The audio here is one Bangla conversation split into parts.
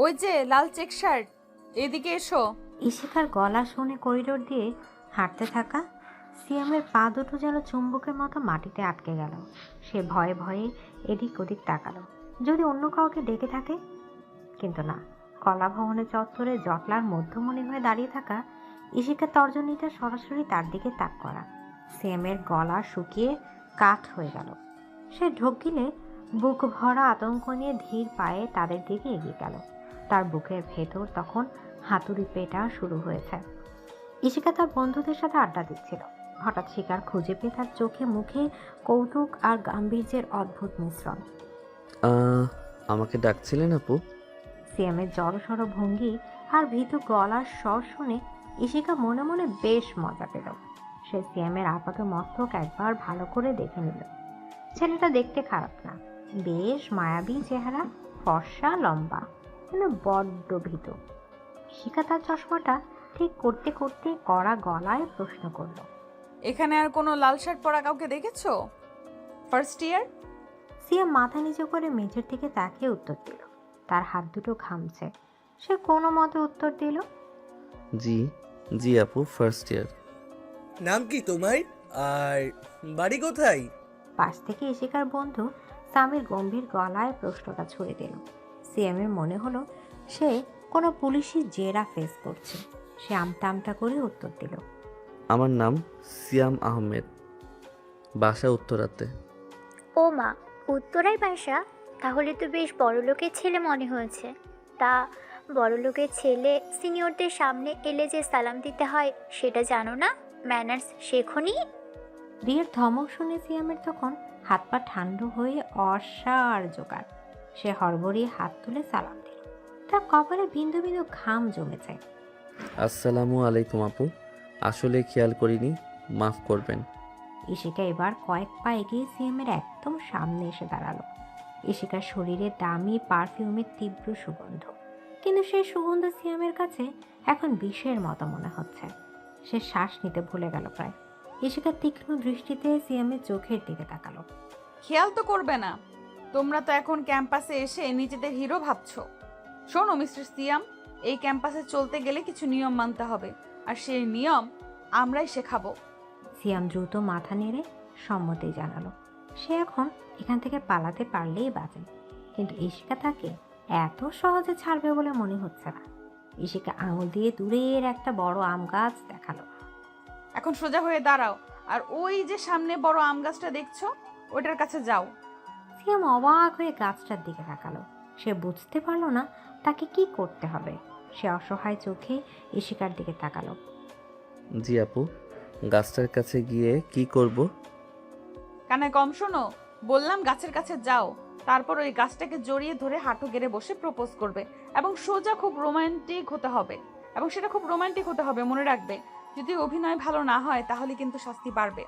ওই যে লাল চেক শার্ট, এদিকে এসো। ইশিকার গলা শুনে করিডোর দিয়ে হাঁটতে থাকা সিয়ামের পা দুটো যেন চুম্বকের মতো মাটিতে আটকে গেল। সে ভয়ে ভয়ে এদিক ওদিক তাকালো, যদি অন্য কাউকে ডেকে থাকে। কিন্তু না, কলা ভবনের চত্বরে জটলার মধ্যমণি হয়ে দাঁড়িয়ে থাকা ইশিকার তর্জনীটা সরাসরি তার দিকে তাক করা। সিয়ামের গলা শুকিয়ে কাঠ হয়ে গেল। সে ঢোক গিলে বুক ভরা আতঙ্ক নিয়ে ধীর পায়ে তাদের দিকে এগিয়ে গেল। তার বুকের ভেতর তখন হাতুড়ি পেটা শুরু হয়েছে। ইশিকা তার বন্ধুদের সাথে আড্ডা দিচ্ছিল। হঠাৎ শিকার খুঁজে পেয়ে তার চোখে মুখে কৌতুক আর গাম্ভীর্যের অদ্ভুত মিশ্রণ। আমাকে ডাকছিলেন আপু? সিয়ামের জড়সড় ভঙ্গি আর ভীতু গলার স্বর শুনে ইশিকা মনে মনে বেশ মজা পেল। সে সিয়ামের আপাত মস্তক একবার ভালো করে দেখে নিল। ছেলেটা দেখতে খারাপ না, বেশ মায়াবী চেহারা, ফর্সা, লম্বা, কিন্তু বড্ড ভীতু। ইশিকা তার চশমাটা ঠিক করতে করতে কড়া গলায় প্রশ্ন করল, এখানে আর কোনো লাল শার্ট পরা কাউকে দেখেছো? First year? সিয়াম মাথা নিচু করে মেঝের দিকে তাকিয়ে উত্তর দিল। তার হাত দুটো ঘামছে। সে কোনো মতে উত্তর দিল, জি জি আপু, ফার্স্ট ইয়ার। নাম কি তোমার? আর বাড়ি কোথায়? পাশ থেকে ইশিকার বন্ধু সামির গম্ভীর গলায় প্রশ্নটা ছুড়ে দিল। সিএমের মনে হলো সে কোনো পুলিশি জেরা ফেস করছে। সে আমতা আমতা করে উত্তর দিল, আমার নাম সিয়াম আহমেদ, বাসা উত্তরাতে। ও মা, উত্তরায় বাসা? তাহলে তো বেশ বড়লোকের ছেলে মনে হয়েছে। তা বড়লোকের ছেলে সিনিয়রদের সামনে এলে যে সালাম দিতে হয় সেটা জানো না? ম্যানার্স শেখনি? রিয়ের ধমক শুনে সিয়ামের তখন হাত পা ঠান্ডা হয়ে অসার জোগাড়। সে হড়বড়িয়ে হাত তুলে সালাম দিল। তার কপালে বিন্দু বিন্দু ঘাম জমেছে। আসসালামু আলাইকুম আপু, আসলে খেয়াল করিনি, মাফ করবেন। ইশিকা এবার কয়েক পা এগিয়ে সিএমের একদম সামনে এসে দাঁড়ালো। ইশিকার শরীরে দামি পারফিউমের তীব্র সুগন্ধ, কিন্তু সেই সুগন্ধ সিয়ামের কাছে এখন বিষের মতো মনে হচ্ছে। সে শ্বাস নিতে ভুলে গেল প্রায়। ইশিকার তীক্ষ্ণ দৃষ্টিতে সিয়ামের চোখের দিকে তাকালো। খেয়াল তো করবে না, তোমরা তো এখন ক্যাম্পাসে এসে নিজেদের হিরো ভাবছো। শোনো মিস্টার সিয়াম, এই ক্যাম্পাসে চলতে গেলে কিছু নিয়ম মানতে হবে, আর সেই নিয়ম আমরাই শেখাবো। সিয়াম দ্রুত মাথা নেড়ে সম্মতি জানালো। সে এখন এখান থেকে পালাতে পারলেই বাঁচে, কিন্তু ইশিকা তাকে এত সহজে ছাড়বে বলে মনে হচ্ছে না। ইশিকা আঙুল দিয়ে দূরের একটা বড় আম গাছ দেখালো। এখন সোজা হয়ে দাঁড়াও, আর ওই যে সামনে বড় আম গাছটা দেখছো, ওইটার কাছে যাও। সিয়াম অবাক হয়ে গাছটার দিকে তাকালো। সে বুঝতে পারলো না তাকে কি করতে হবে। সে অসহায় চোখে ইশিকার দিকে তাকালো। জি আপু, গাছটার কাছে গিয়ে কি করব? কানে কম শোনো, বললাম গাছের কাছে যাও, তারপর ওই গাছটাকে জড়িয়ে ধরে হাঁটু গেড়ে বসে প্রপোজ করবে, এবং সোজা খুব রোমান্টিক হতে হবে, এবং সেটা খুব রোমান্টিক হতে হবে, মনে রাখবে। যদি অভিনয় ভালো না হয় তাহলে কিন্তু শাস্তি বাড়বে।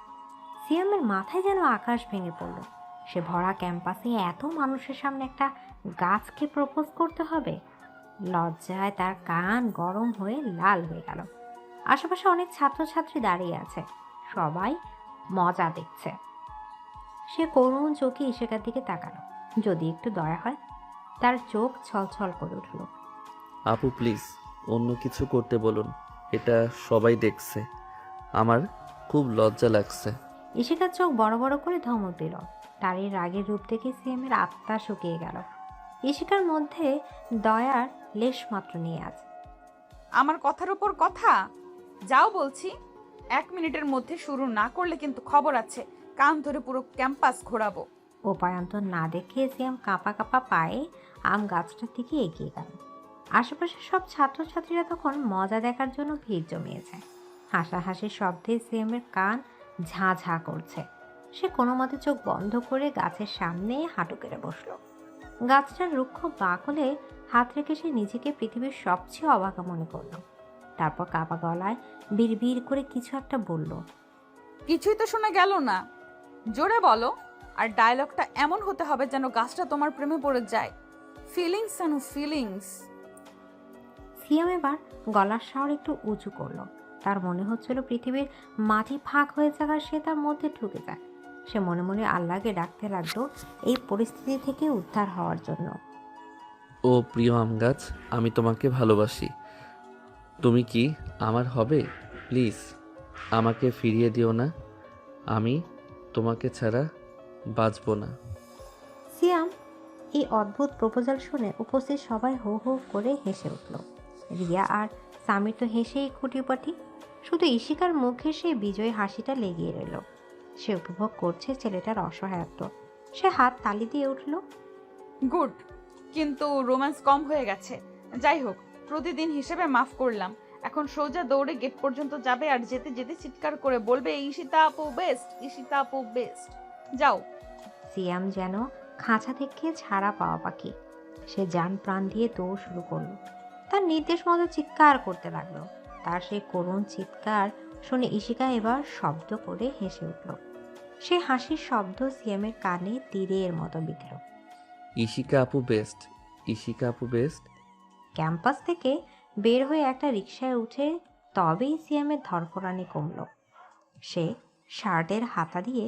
সিয়ামের মাথায় যেন আকাশ ভেঙে পড়ল। সে ভরা ক্যাম্পাসে এত মানুষের সামনে একটা গাছকে প্রপোজ করতে হবে। লজ্জায় তার কান গরম হয়ে লাল হয়ে গেল। আশেপাশে অনেক ছাত্রছাত্রী দাঁড়িয়ে আছে, সবাই মজা দেখছে। সে করুণ চোখে ইশিকার দিকে তাকালো। যদি একটু দয়া হয়। তার চোখ ছলছল করে উঠল। আপু প্লিজ, অন্য কিছু করতে বলুন, এটা সবাই দেখছে, আমার খুব লজ্জা লাগছে। ইশিকার চোখ বড় বড় করে ধমক দিল। তার এই রাগের রূপ দেখে সিএমের আত্মা শুকিয়ে গেল। ইশিকার মধ্যে দয়ার লেশ মাত্র নিয়ে আছে। আমার কথার উপর কথা, যাও বলছি। 1 মিনিটের মধ্যে শুরু না করলে কিন্তু খবর আছে, কান ধরে পুরো ক্যাম্পাস ঘোরাবো। উপায়ন্তর না দেখে সিএম কাঁপা কাঁপা পায়ে আম গাছটার দিকে এগিয়ে গেল। আশেপাশে সব ছাত্রছাত্রীরা তখন মজা দেখার জন্য ভিড় জমিয়েছে। হাসাহাসির শব্দে সিএমের কান ঝাঁ ঝাঁ করছে। সে কোনো মতে চোখ বন্ধ করে গাছের সামনে হাঁটু কেড়ে বসলো। গাছটার রুক্ষ বাকলে হাত রেখে সে নিজেকে পৃথিবীর সবচেয়ে অবাকা মনে করলো। তারপর কাপা গলায় বিড়বিড় করে কিছু একটা বলল। কিছুই তো শোনা গেল না, জোরে বলো। আর ডায়লগটা এমন হতে হবে যেন গাছটা তোমার প্রেমে পড়ে যায়। ফিলিংস আনু ফিলিংস। সিয়াম এবার গলার স্বর একটু উঁচু করলো। তার মনে হচ্ছিল পৃথিবীর মাটি ফাঁক হয়ে যাক আর সে তার মধ্যে ঢুকে যায়। সে মনে মনে আল্লাহকে ডাকতে লাগলো এই পরিস্থিতি থেকে উদ্ধার হওয়ার জন্য। ও প্রিয় আম গাছ, আমি তোমাকে ভালোবাসি। তুমি কি আমার হবে? প্লিজ আমাকে ফিরিয়ে দিও না। আমি তোমাকে ছাড়া বাঁচব না। সিয়াম এই অদ্ভুত প্রপোজাল শুনে উপস্থিত সবাই হো হো করে হেসে উঠল। রিয়া আর সামির তো হেসেই খুঁটিপাটি। শুধু ইশিকার মুখে সেই বিজয়ী হাসিটা লেগিয়ে রইল। সে উপভোগ করছে ছেলেটার অসহায়ত্ব। সে হাত তালি দিয়ে উঠল। গুড, কিন্তু রোম্যান্স কম হয়ে গেছে। যাই হোক, প্রতিদিন হিসেবে মাফ করলাম। এখন সোজা দৌড়ে গেট পর্যন্ত যাবে আর যেতে যেতে চিৎকার করে বলবে, ঈশিতা আপু বেস্ট, ঈশিতা আপু বেস্ট। যাও। সিয়াম যেন খাঁচা থেকে ছাড়া পাওয়া পাখি। সে জান প্রাণ দিয়ে দৌড় শুরু করলো। তার নির্দেশ মতো চিৎকার করতে লাগলো। তার সেই করুণ চিৎকার শুনে ইশিকা এবার শব্দ করে হেসে উঠল। সে হাসির শব্দ সিয়ামের কানে তীরের মতো বিঁধল। ঈশিকা আপু বেস্ট, ঈশিকা আপু বেস্ট। ক্যাম্পাস থেকে বের হয়ে একটা রিকশায় উঠে তবেই সিয়ামের ধরফরানি কমল। সে শার্টের হাতা দিয়ে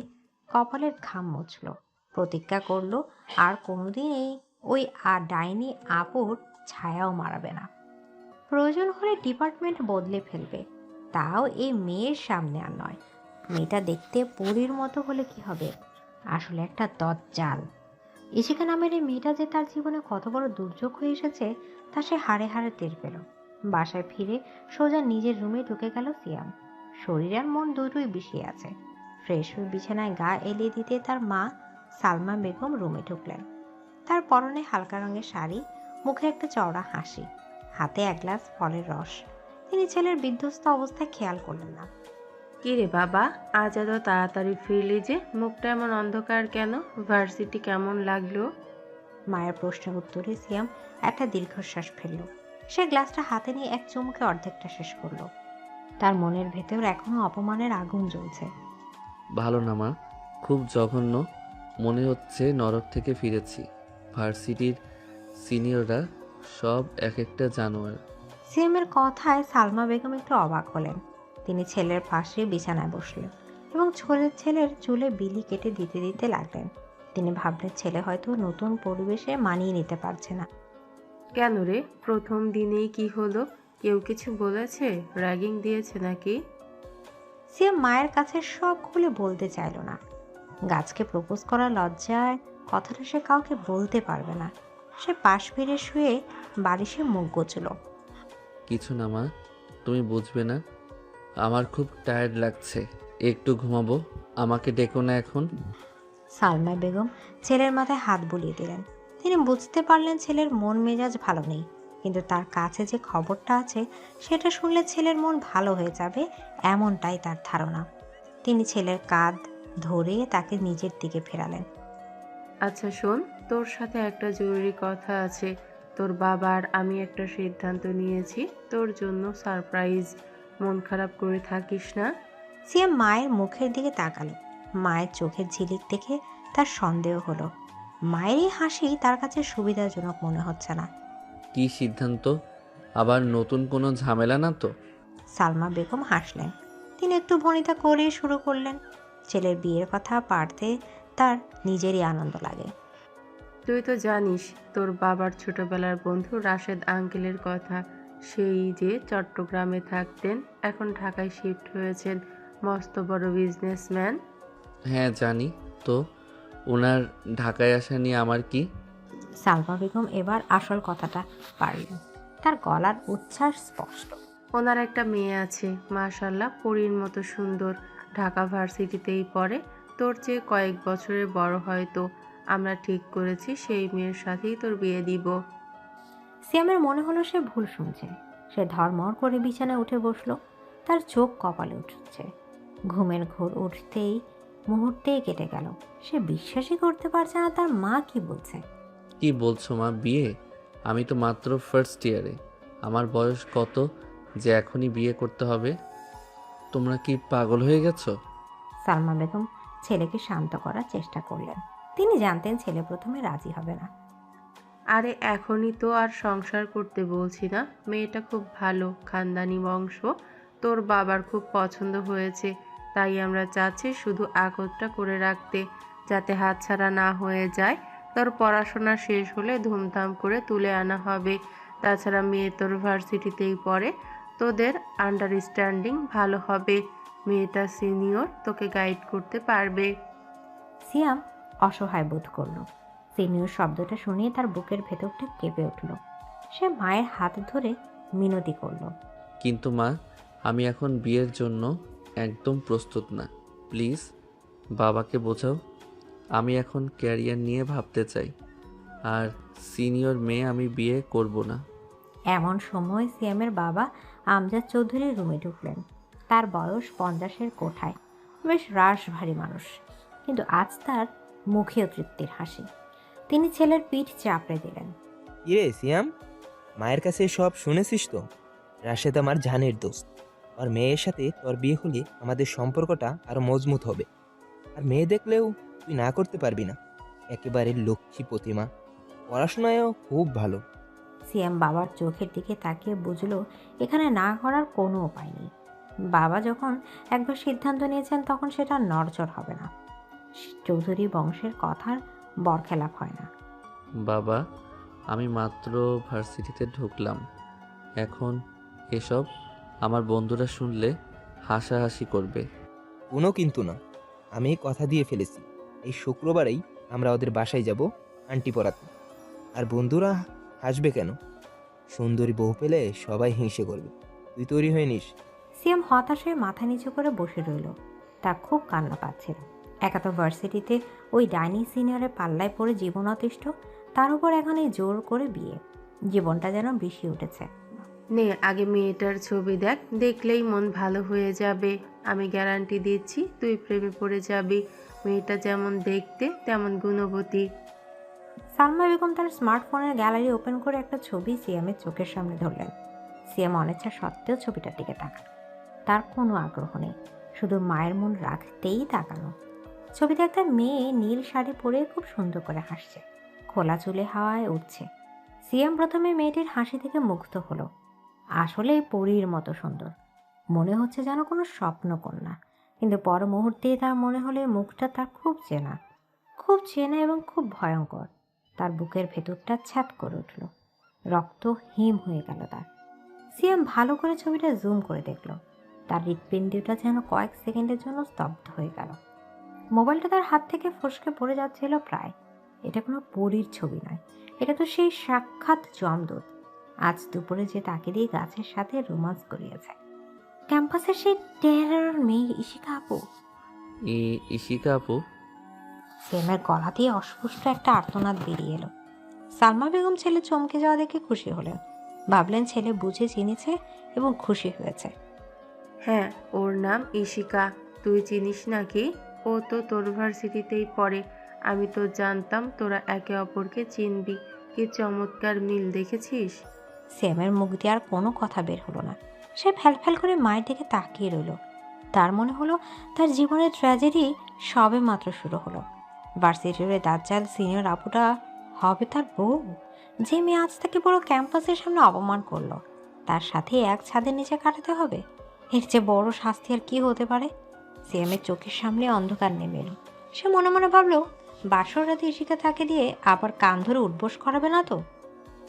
কপালের ঘাম মুছল। প্রতিজ্ঞা করলো আর কোনোদিন ওই ডাইনি আপুর ছায়াও মারাবে না। প্রয়োজন হলে ডিপার্টমেন্ট বদলে ফেলবে, তাও এই মেয়ের সামনে আর নয়। মেয়েটা দেখতে পরীর মতো হলে কি হবে, আসলে একটা দজ্জাল। ইশিকা নামের এই মেয়েটা যে তার জীবনে কত বড় দুর্যোগ হয়ে এসেছে তা সে হাড়ে হাড়ে টের পেল। বাসায় ফিরে সোজা নিজের রুমে ঢুকে গেল সিয়াম। শরীর আর মন দুটোই বিষিয়ে আছে। ফ্রেশ হয়ে বিছানায় গা এলিয়ে দিতে তার মা সালমা বেগম রুমে ঢুকলেন। তার পরনে হালকা রঙের শাড়ি, মুখে একটা চওড়া হাসি, হাতে এক গ্লাস ফলের রস। তিনি ছেলের বিধ্বস্ত অবস্থায় খেয়াল করলেন না। কি রে বাবা, আজ এত তাড়াতাড়ি ফিরলি যে? মুখটা এমন অন্ধকার কেন? ভার্সিটি কেমন লাগলো? মায়ের প্রশ্নের উত্তরে সিয়াম একটা দীর্ঘশ্বাস ফেলল। সে গ্লাসটা হাতে নিয়ে এক চুমুকে অর্ধেকটা শেষ করলো। তার মনের ভেতর এখনো অপমানের আগুন জ্বলছে। ভালো না মা, খুব জঘন্য। মনে হচ্ছে নরক থেকে ফিরেছি। ভার্সিটির সিনিয়ররা সব এক একটা জানোয়ার। সিয়ামের কথায় সালমা বেগম একটু অবাক হলেন। তিনি ছেলের পাশে বিছানায় বসলেন এবং ছেলের চুলে বিলি কেটে দিতে দিতে লাগলেন। তিনি ভাবলেন ছেলে হয়তো নতুন পরিবেশে মানিয়ে নিতে পারছে না। কেন রে, প্রথম দিনেই কি হলো? কেউ কিছু বলেছে? র্যাগিং দিয়েছে নাকি? সিয়াম মায়ের কাছে সব খুলে বলতে চাইল না। গাছকে প্রপোজ করার লজ্জায় কথাটা সে কাউকে বলতে পারবে না। সে পাশ ফিরে শুয়ে বালিশে মুখ গোছল। কিছু না মা, তুমি বুঝবে না। আমার খুব টায়ার্ড লাগছে, একটু ঘুমাবো। আমাকে ডেকো না এখন। সালমা বেগম ছেলের মাথায় হাত বুলিয়ে দিলেন। তিনি বুঝতে পারলেন ছেলের মন মেজাজ ভালো নেই, কিন্তু তার কাছে যে খবরটা আছে সেটা শুনলে ছেলের মন ভালো হয়ে যাবে, এমনটাই তার ধারণা। তিনি ছেলের কাঁধ ধরে তাকে নিজের দিকে ফেরালেন। আচ্ছা শোন, তোর সাথে একটা জরুরি কথা আছে। তোর বাবার আমি একটা সিদ্ধান্ত নিয়েছি, তোর জন্য সারপ্রাইজ। মন খারাপ করে থাকিস না। সিয়াম মায়ের মুখের দিকে তাকালো। মায়ের চোখের ঝিলিক দেখে তার সন্দেহ হলো। মায়ের এই হাসি তার কাছে সুবিধাজনক মনে হচ্ছে না। কি সিদ্ধান্ত? আবার নতুন কোনো ঝামেলা না তো? সালমা বেগম হাসলেন। তিনি একটু ভনিতা করে শুরু করলেন। ছেলের বিয়ের কথা পাড়তে তার নিজেরই আনন্দ লাগে। তুই তো জানিস তোর বাবার ছোটবেলার বন্ধু রাশেদ আঙ্কেলের কথা। সেই যে চট্টগ্রামে থাকতেন, এখন ঢাকায় শিফট হয়েছেন। মস্ত বড় বিজনেসম্যান। হ্যাঁ জানি তো। ওনার ঢাকায় আসা নিয়ে আমার কি? সালমা বেগম এবার আসল কথাটা পারলেন। তার গলার উচ্ছ্বাস স্পষ্ট। ওনার একটা মেয়ে আছে, মাশাল্লাহ পরীর মতো সুন্দর। ঢাকা ভার্সিটিতেই পড়ে, তোর চেয়ে কয়েক বছরের বড় হয়তো। আমরা ঠিক করেছি সেই মেয়ের সাথেই তোর বিয়ে দিব। সিয়ামের মনে হলো সে ভুল শুনছে। সে ধর্মর করে বিছানায় উঠে বসলো। তার চোখ কপালে উঠছে। ঘুমের ঘোর উঠতেই মুহূর্তেই কেটে গেল। সে বিশ্বাসই করতে পারছে না তার মা কি বলছে। কি বলছো মা, বিয়ে? আমি তো মাত্র ফার্স্ট ইয়ারে। আমার বয়স কত যে এখনই বিয়ে করতে হবে? তোমরা কি পাগল হয়ে গেছো? সালমা বেগম ছেলেকে শান্ত করার চেষ্টা করলেন। তিনি জানতেন ছেলে প্রথমে রাজি হবে না। আরে এখনই তো আর সংসার করতে বলছি না। মেয়েটা খুব ভালো, খানদানি বংশ, তোর বাবার খুব পছন্দ হয়েছে। তাই আমরা চাচ্ছি শুধু আগতটা করে রাখতে, যাতে হাতছাড়া না হয়ে যায়। তোর পড়াশোনা শেষ হলে ধুমধাম করে তুলে আনা হবে। তাছাড়া মেয়ে তোর ভার্সিটিতেই পড়ে, তোদের আন্ডারস্ট্যান্ডিং ভালো হবে। মেয়েটা সিনিয়র, তোকে গাইড করতে পারবে। সিয়াম অসহায় বোধ করল। সিনিয়র শব্দটা শুনিয়ে তার বুকের ভেতরটা কেঁপে উঠল। সে মায়ের হাত ধরে মিনতি করল। কিন্তু মা, আমি এখন বিয়ের জন্য একদম প্রস্তুত না। প্লিজ বাবাকে বোঝাও। আমি এখন ক্যারিয়ার নিয়ে ভাবতে চাই, আর সিনিয়র মেয়ে আমি বিয়ে করব না। এমন সময় সিয়ামের বাবা আমজাদ চৌধুরী রুমে ঢুকলেন। তার বয়স 50-এর কোঠায়, বেশ রাশভারী মানুষ, কিন্তু আজ তার মুখেও তৃপ্তির হাসি। তিনি ছেলের পিঠ চাপড়ে দিলেন। কিরে সিয়াম, মায়ের কাছে সব শুনেছিস তো? রাশেদ আমার জানের দোস্ত। আর মেয়ের সাথে তোর বিয়ে হলে আমাদের সম্পর্কটা আরো মজবুত হবে। আর মেয়ে দেখলেও তুই না করতে পারবি না। একেবারে লক্ষ্মী প্রতিমা, পড়াশোনায়ও খুব ভালো। সিয়াম বাবার চোখের দিকে তাকিয়ে বুঝলো এখানে না করার কোনো উপায় নেই। বাবা যখন একবার সিদ্ধান্ত নিয়েছেন তখন সেটা নড়চড় হবে না। চৌধুরী বংশের কথার বরখেলাপ হয় না। বাবা, আমি মাত্র ভার্সিটিতে ঢুকলাম। এখন এসব আমার বন্ধুরা শুনলে হাসাহাসি করবে। কোনো কিন্তু না, আমি কথা দিয়ে ফেলেছি। এই শুক্রবারেই আমরা ওদের বাসায় যাব আন্টি পড়াতে। আর বন্ধুরা হাসবে কেন? সুন্দরী বউ পেলে সবাই হিংসে করবে। তুই তৈরি হয়ে নিস। সিয়াম হতাশ হয়ে মাথা নিচু করে বসে রইল। তার খুব কান্না পাচ্ছিল। একা তো ভার্সিটিতে ওই ডাইনি সিনিয়রের পাল্লায় পড়ে জীবন অতিষ্ঠ, তার উপর এখন এই জোর করে বিয়ে। জীবনটা যেন বিষিয়ে উঠেছে। নে আগে মেয়েটার ছবি দেখ, দেখলেই মন ভালো হয়ে যাবে। আমি গ্যারান্টি দিচ্ছি তুই প্রেমে পড়ে যাবি। মেয়েটা যেমন দেখতে তেমন গুণবতী। সালমা বেগম তার স্মার্টফোনের গ্যালারি ওপেন করে একটা ছবি সিয়ামের চোখের সামনে ধরলেন। সিয়াম অনিচ্ছা সত্ত্বেও ছবিটার দিকে তাকান। তার কোনো আগ্রহ নেই, শুধু মায়ের মন রাখতেই তাকানো। ছবিতে একটা মেয়ে নীল শাড়ি পরে খুব সুন্দর করে হাসছে, খোলা চুলে হাওয়ায় উঠছে। সিয়াম প্রথমে মেয়েটির হাসি থেকে মুগ্ধ হলো। আসলে পরীর মতো সুন্দর, মনে হচ্ছে যেন কোনো স্বপ্নকন্যা। কিন্তু পর মুহূর্তেই তার মনে হলো এই মুখটা তার খুব চেনা, খুব চেনা এবং খুব ভয়ঙ্কর। তার বুকের ভেতরটা ছ্যাত করে উঠল, রক্ত হিম হয়ে গেল তার। সিয়াম ভালো করে ছবিটা জুম করে দেখল। তার হৃৎপিণ্ডটা যেন কয়েক সেকেন্ডের জন্য স্তব্ধ হয়ে গেল। মোবাইলটা তার হাত থেকে ফসকে পড়ে যাচ্ছিল প্রায়। এটা কোনো পরীর ছবি নয়, এটা তো সেই সাক্ষাৎ যমদূত। আজ দুপুরে যে তাকে দিয়ে গাছের সাথে রোমান্স করিয়েছে। ক্যাম্পাসের সেই টেরার মেয়ে ইশিকা আপু। ইশিকা আপু? সিয়ামের গলা দিয়ে অস্পষ্ট একটা আর্তনাদ বেরিয়ে এলো। সালমা বেগম ছেলে চমকে যাওয়া দেখে খুশি হলেন। ভাবলেন ছেলে বুঝে চিনেছে এবং খুশি হয়েছে। হ্যাঁ, ওর নাম ইশিকা। তুই চিনিস নাকি? ও তো তোর ভার্সিটিতেই পড়ে। আমি তো জানতাম তোরা একে অপরকে চিনবি। কি চমৎকার মিল দেখেছিস? সিয়ামের মুখ দিয়ে আর কোনো কথা বের হলো না। সে ফ্যালফ্যাল করে মায়ের দিকে তাকিয়ে রইল। তার মনে হলো তার জীবনের ট্র্যাজেডি সবে মাত্র শুরু হলো। ভার্সিটির দাজ্জাল সিনিয়র আপুটা হবে তার বউ। যে মেয়ে আজ থেকে পুরো ক্যাম্পাসের সামনে অপমান করলো, তার সাথে এক ছাদের নিচে কাটাতে হবে। এর চেয়ে বড় শাস্তি আর কি হতে পারে? সিয়ামের চোখের সামনে অন্ধকার নেমে এলো। সে মনে মনে ভাবলো, বাসর রাতে ইশিকা তাকে দিয়ে আবার কান ধরে উঠবোস করাবে না তো?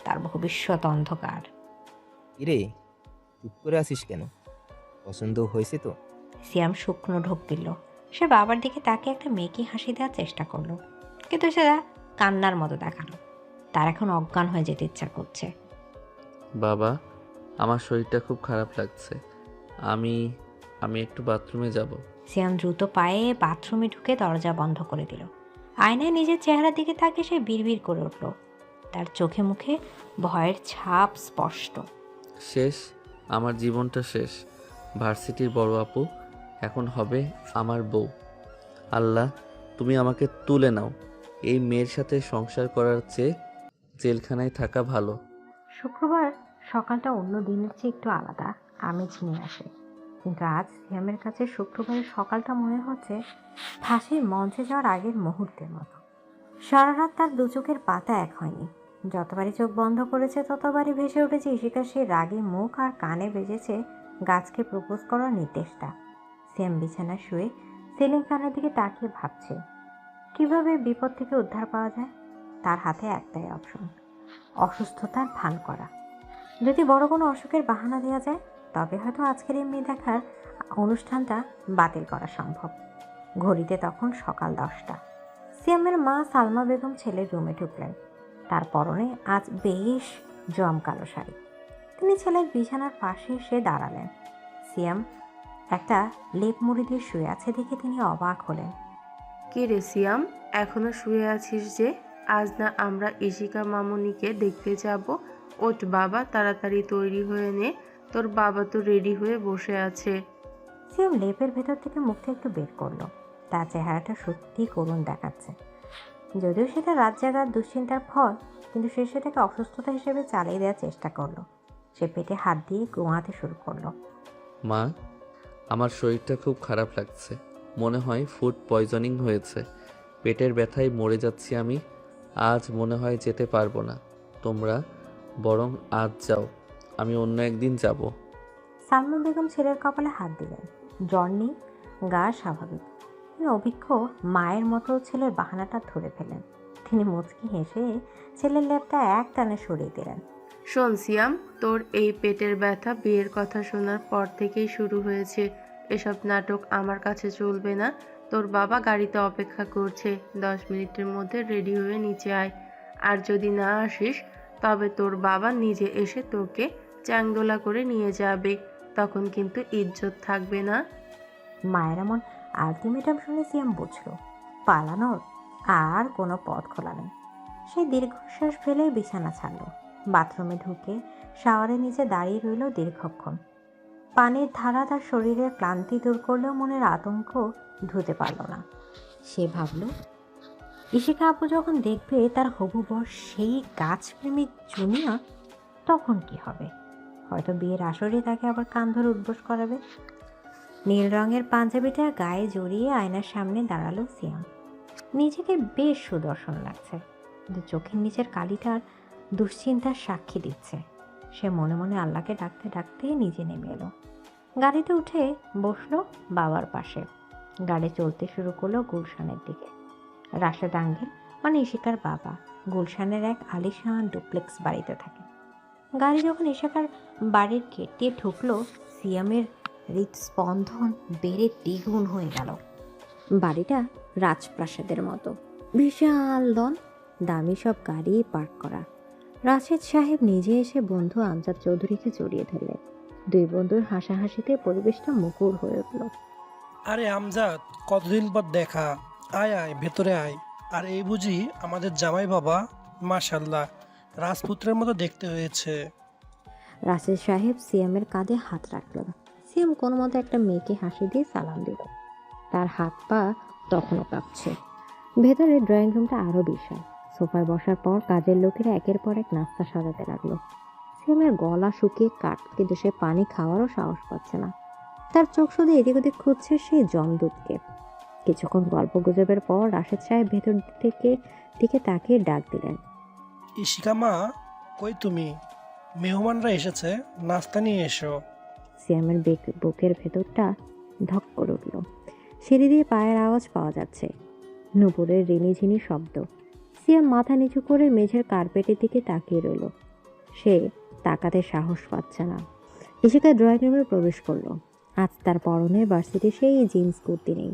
তার ভবিষ্যৎ অন্ধকার। কিরে, চুপ করে আসিস কেন? পছন্দ হয়েছে তো? সিয়াম শুকনো ঢোক দিল। সে বাবার দিকে তাকে একটা মেকি হাসি দেওয়ার চেষ্টা করলো, কিন্তু সেটা কান্নার মতো দেখালো। তার এখন অজ্ঞান হয়ে যেতে ইচ্ছা করছে। বাবা, আমার শরীরটা খুব খারাপ লাগছে। আমি আমি একটু বাথরুমে যাব। সিয়াম দ্রুত পায়ে বাথরুমে ঢুকে দরজা বন্ধ করে দিল। আয়নায় নিজের চেহারার দিকে তাকে সে বিড়বিড় করে উঠল। তার চোখে মুখে ভয়ের ছাপ স্পষ্ট। শেষ, আমার জীবনটা শেষ। ভার্সিটির বড় আপু এখন হবে আমার বউ। আল্লাহ, তুমি আমাকে তুলে নাও। এই মেয়ের সাথে সংসার করার চেয়ে জেলখানায় থাকা ভালো। শুক্রবার সকালটা অন্য দিনের চেয়ে একটু আলাদা, আমেজ নিয়ে আসে। কিন্তু আজ সিয়ামের কাছে শুক্রবারের সকালটা মনে হচ্ছে ফাঁসির মঞ্চে যাওয়ার আগের মুহূর্তের মতো। সারা রাত তার দু চোখের পাতা এক হয়নি। যতবারই চোখ বন্ধ করেছে ততবারই ভেসে উঠেছে ইশিকার সেই রাগী মুখ, আর কানে বেজেছে গাছকে প্রপোজ করার নির্দেশটা। সিয়াম বিছানায় শুয়ে সিলিং ফ্যানের দিকে তাকিয়ে ভাবছে কিভাবে বিপদ থেকে উদ্ধার পাওয়া যায়। তার হাতে একটাই অপশন, অসুস্থতার ভান করা। যদি বড় কোনো অসুখের বাহানা দেওয়া যায় তবে হয়তো আজকের এই মেয়ে দেখার অনুষ্ঠানটা বাতিল করা সম্ভব। ঘড়িতে তখন সকাল 10টা। সিয়ামের মা সালমা বেগম ছেলের রুমে ঢুকলেন। তার পরনে আজ বেশ জমকালো শাড়ি। তিনি ছেলের বিছানার পাশে এসে দাঁড়ালেন। সিয়াম একটা লেপ মুড়ি দিয়ে শুয়ে আছে দেখে তিনি অবাক হলেন। কি রে সিয়াম, এখনো শুয়ে আছিস যে? আজ না আমরা ইশিকা মামুনিকে দেখতে যাব? ওঠ বাবা, তাড়াতাড়ি তৈরি হয়ে নে, তোর বাবা তো রেডি হয়ে বসে আছে। সিয়াম লেপের ভেতর থেকে মুখটা একটু বের করলো। তার চেহারাটা সত্যিই করুণ দেখাচ্ছে। যদিও সেটা রাত জাগার দুশ্চিন্তার ফল, কিন্তু সে সেটাকে অসুস্থতা হিসেবে চালিয়ে দেওয়ার চেষ্টা করলো। সে পেটে হাত দিয়ে গোঙাতে শুরু করলো। মা, আমার শরীরটা খুব খারাপ লাগছে। মনে হয় ফুড পয়জনিং হয়েছে। পেটের ব্যথায় মরে যাচ্ছি আমি। আজ মনে হয় যেতে পারবো না। তোমরা বরং আজ যাও, আমি অন্য একদিন যাব। সালমা বেগম ছেলের কপালে হাত দিলেন। জ্বর নেই, গা স্বাভাবিক। তিনি অভিজ্ঞ মায়ের মতো ছেলের বাহানাটা ধরে ফেলেন। তিনি মুচকি হেসে ছেলের লেপটা এক টানে সরিয়ে দিলেন। শোন সিয়াম, তোর এই পেটের ব্যথা বিয়ের কথা শোনার পর থেকেই শুরু হয়েছে। এসব নাটক আমার কাছে চলবে না। তোর বাবা গাড়িতে অপেক্ষা করছে, 10 মিনিটের মধ্যে রেডি হয়ে নিচে আয়। আর যদি না আসিস তবে তোর বাবা নিজে এসে তোকে চ্যাংদোলা করে নিয়ে যাবে। তখন কিন্তু ইজ্জত থাকবে না। মায়ের এমন আলটিমেটাম শুনে সিয়াম বুঝল পালানোর আর কোনো পথ খোলা নেই। সে দীর্ঘশ্বাস ফেলে বিছানা ছাড়ল। বাথরুমে ঢুকে শাওয়ারের নিচে দাঁড়িয়ে রইল দীর্ঘক্ষণ। পানির ধারা তার শরীরের ক্লান্তি দূর করলেও মনের আতঙ্ক ধুতে পারল না। সে ভাবল, ইশিকা আপু যখন দেখবে তার হবু বর সেই গাছপ্রেমিক জুনিয়া, তখন কি হবে? হয়তো বিয়ের আসরে তাকে আবার কান ধরে উদ্বোস করাবে। নীল রঙের পাঞ্জাবিটা গায়ে জড়িয়ে আয়নার সামনে দাঁড়ালো সিয়াম। নিজেকে বেশ সুদর্শন লাগছে, কিন্তু চোখের নিচের কালিটার দুশ্চিন্তার সাক্ষী দিচ্ছে। সে মনে মনে আল্লাহকে ডাকতে ডাকতে নিজে নেমে এলো। গাড়িতে উঠে বসলো বাবার পাশে। গাড়ি চলতে শুরু করলো গুলশানের দিকে। রাশেদ আঙ্কেল মানে ইশিকার বাবা গুলশানের এক আলিশান ডুপ্লেক্স বাড়িতে থাকে। গাড়ি যখন ইশিকার বাড়ির গেট দিয়ে ঢুকলো, সিয়ামের হৃদস্পন্দন বেড়ে দ্বিগুণ হয়ে গেল। বাড়িটা রাজপ্রাসাদের মতো, বিশাল লন, দামি সব গাড়ি পার্ক করা। রাশেদ সাহেব নিজে এসে বন্ধু আমজাদ চৌধুরীকে জড়িয়ে ধরলেন। দুই বন্ধুর হাসাহাসিতে পরিবেশটা মুখর হয়ে উঠল। আরে আমজাদ, কতদিন পর দেখা। আয় আয়, ভেতরে আয়। আর এই বুঝি আমাদের জামাই বাবা? মাশাল্লাহ, রাজপুত্রের মতো দেখতে হয়েছে। রাশেদ সাহেব সিয়ামের কাঁধে হাত রাখলেন। সিয়াম কোনো মতো একটা মেয়েকে হাসি দিয়ে সালাম দিল। তার হাত পা তখনও কাঁপছে। ভেতরে ড্রয়িং রুমটা আরও বিশাল। সোফায় বসার পর কাজের লোকেরা একের পর এক নাস্তা সাজাতে লাগলো। সিয়ামের গলা শুকিয়ে কাট, কিন্তু সে পানি খাওয়ারও সাহস পাচ্ছে না। তার চোখ শুধু এদিক ওদিক খুঁজছে সেই জমদূতকে। কিছুক্ষণ গল্প গুজবের পর রাশেদ সাহেব ভেতর দিকে তাকিয়ে ডাক দিলেন। ইশিকা মা, কই তুমি? মেহমানরা এসেছে, নাস্তা নিয়ে এসো। সিয়ামের বুকের ভেতরটা ধক করে উঠল। সিঁড়ি দিয়ে পায়ের আওয়াজ পাওয়া যাচ্ছে, নুপুরের রিনিঝিনি শব্দ। সিয়াম মাথা নিচু করে মেঝের কার্পেটের দিকে তাকিয়ে রইল। সে তাকাতে সাহস পাচ্ছে না। ইশিকা ড্রয়িং রুমে প্রবেশ করলো। আজ তার পরনে ভার্সিটির সেই জিন্স কুর্তি নেই।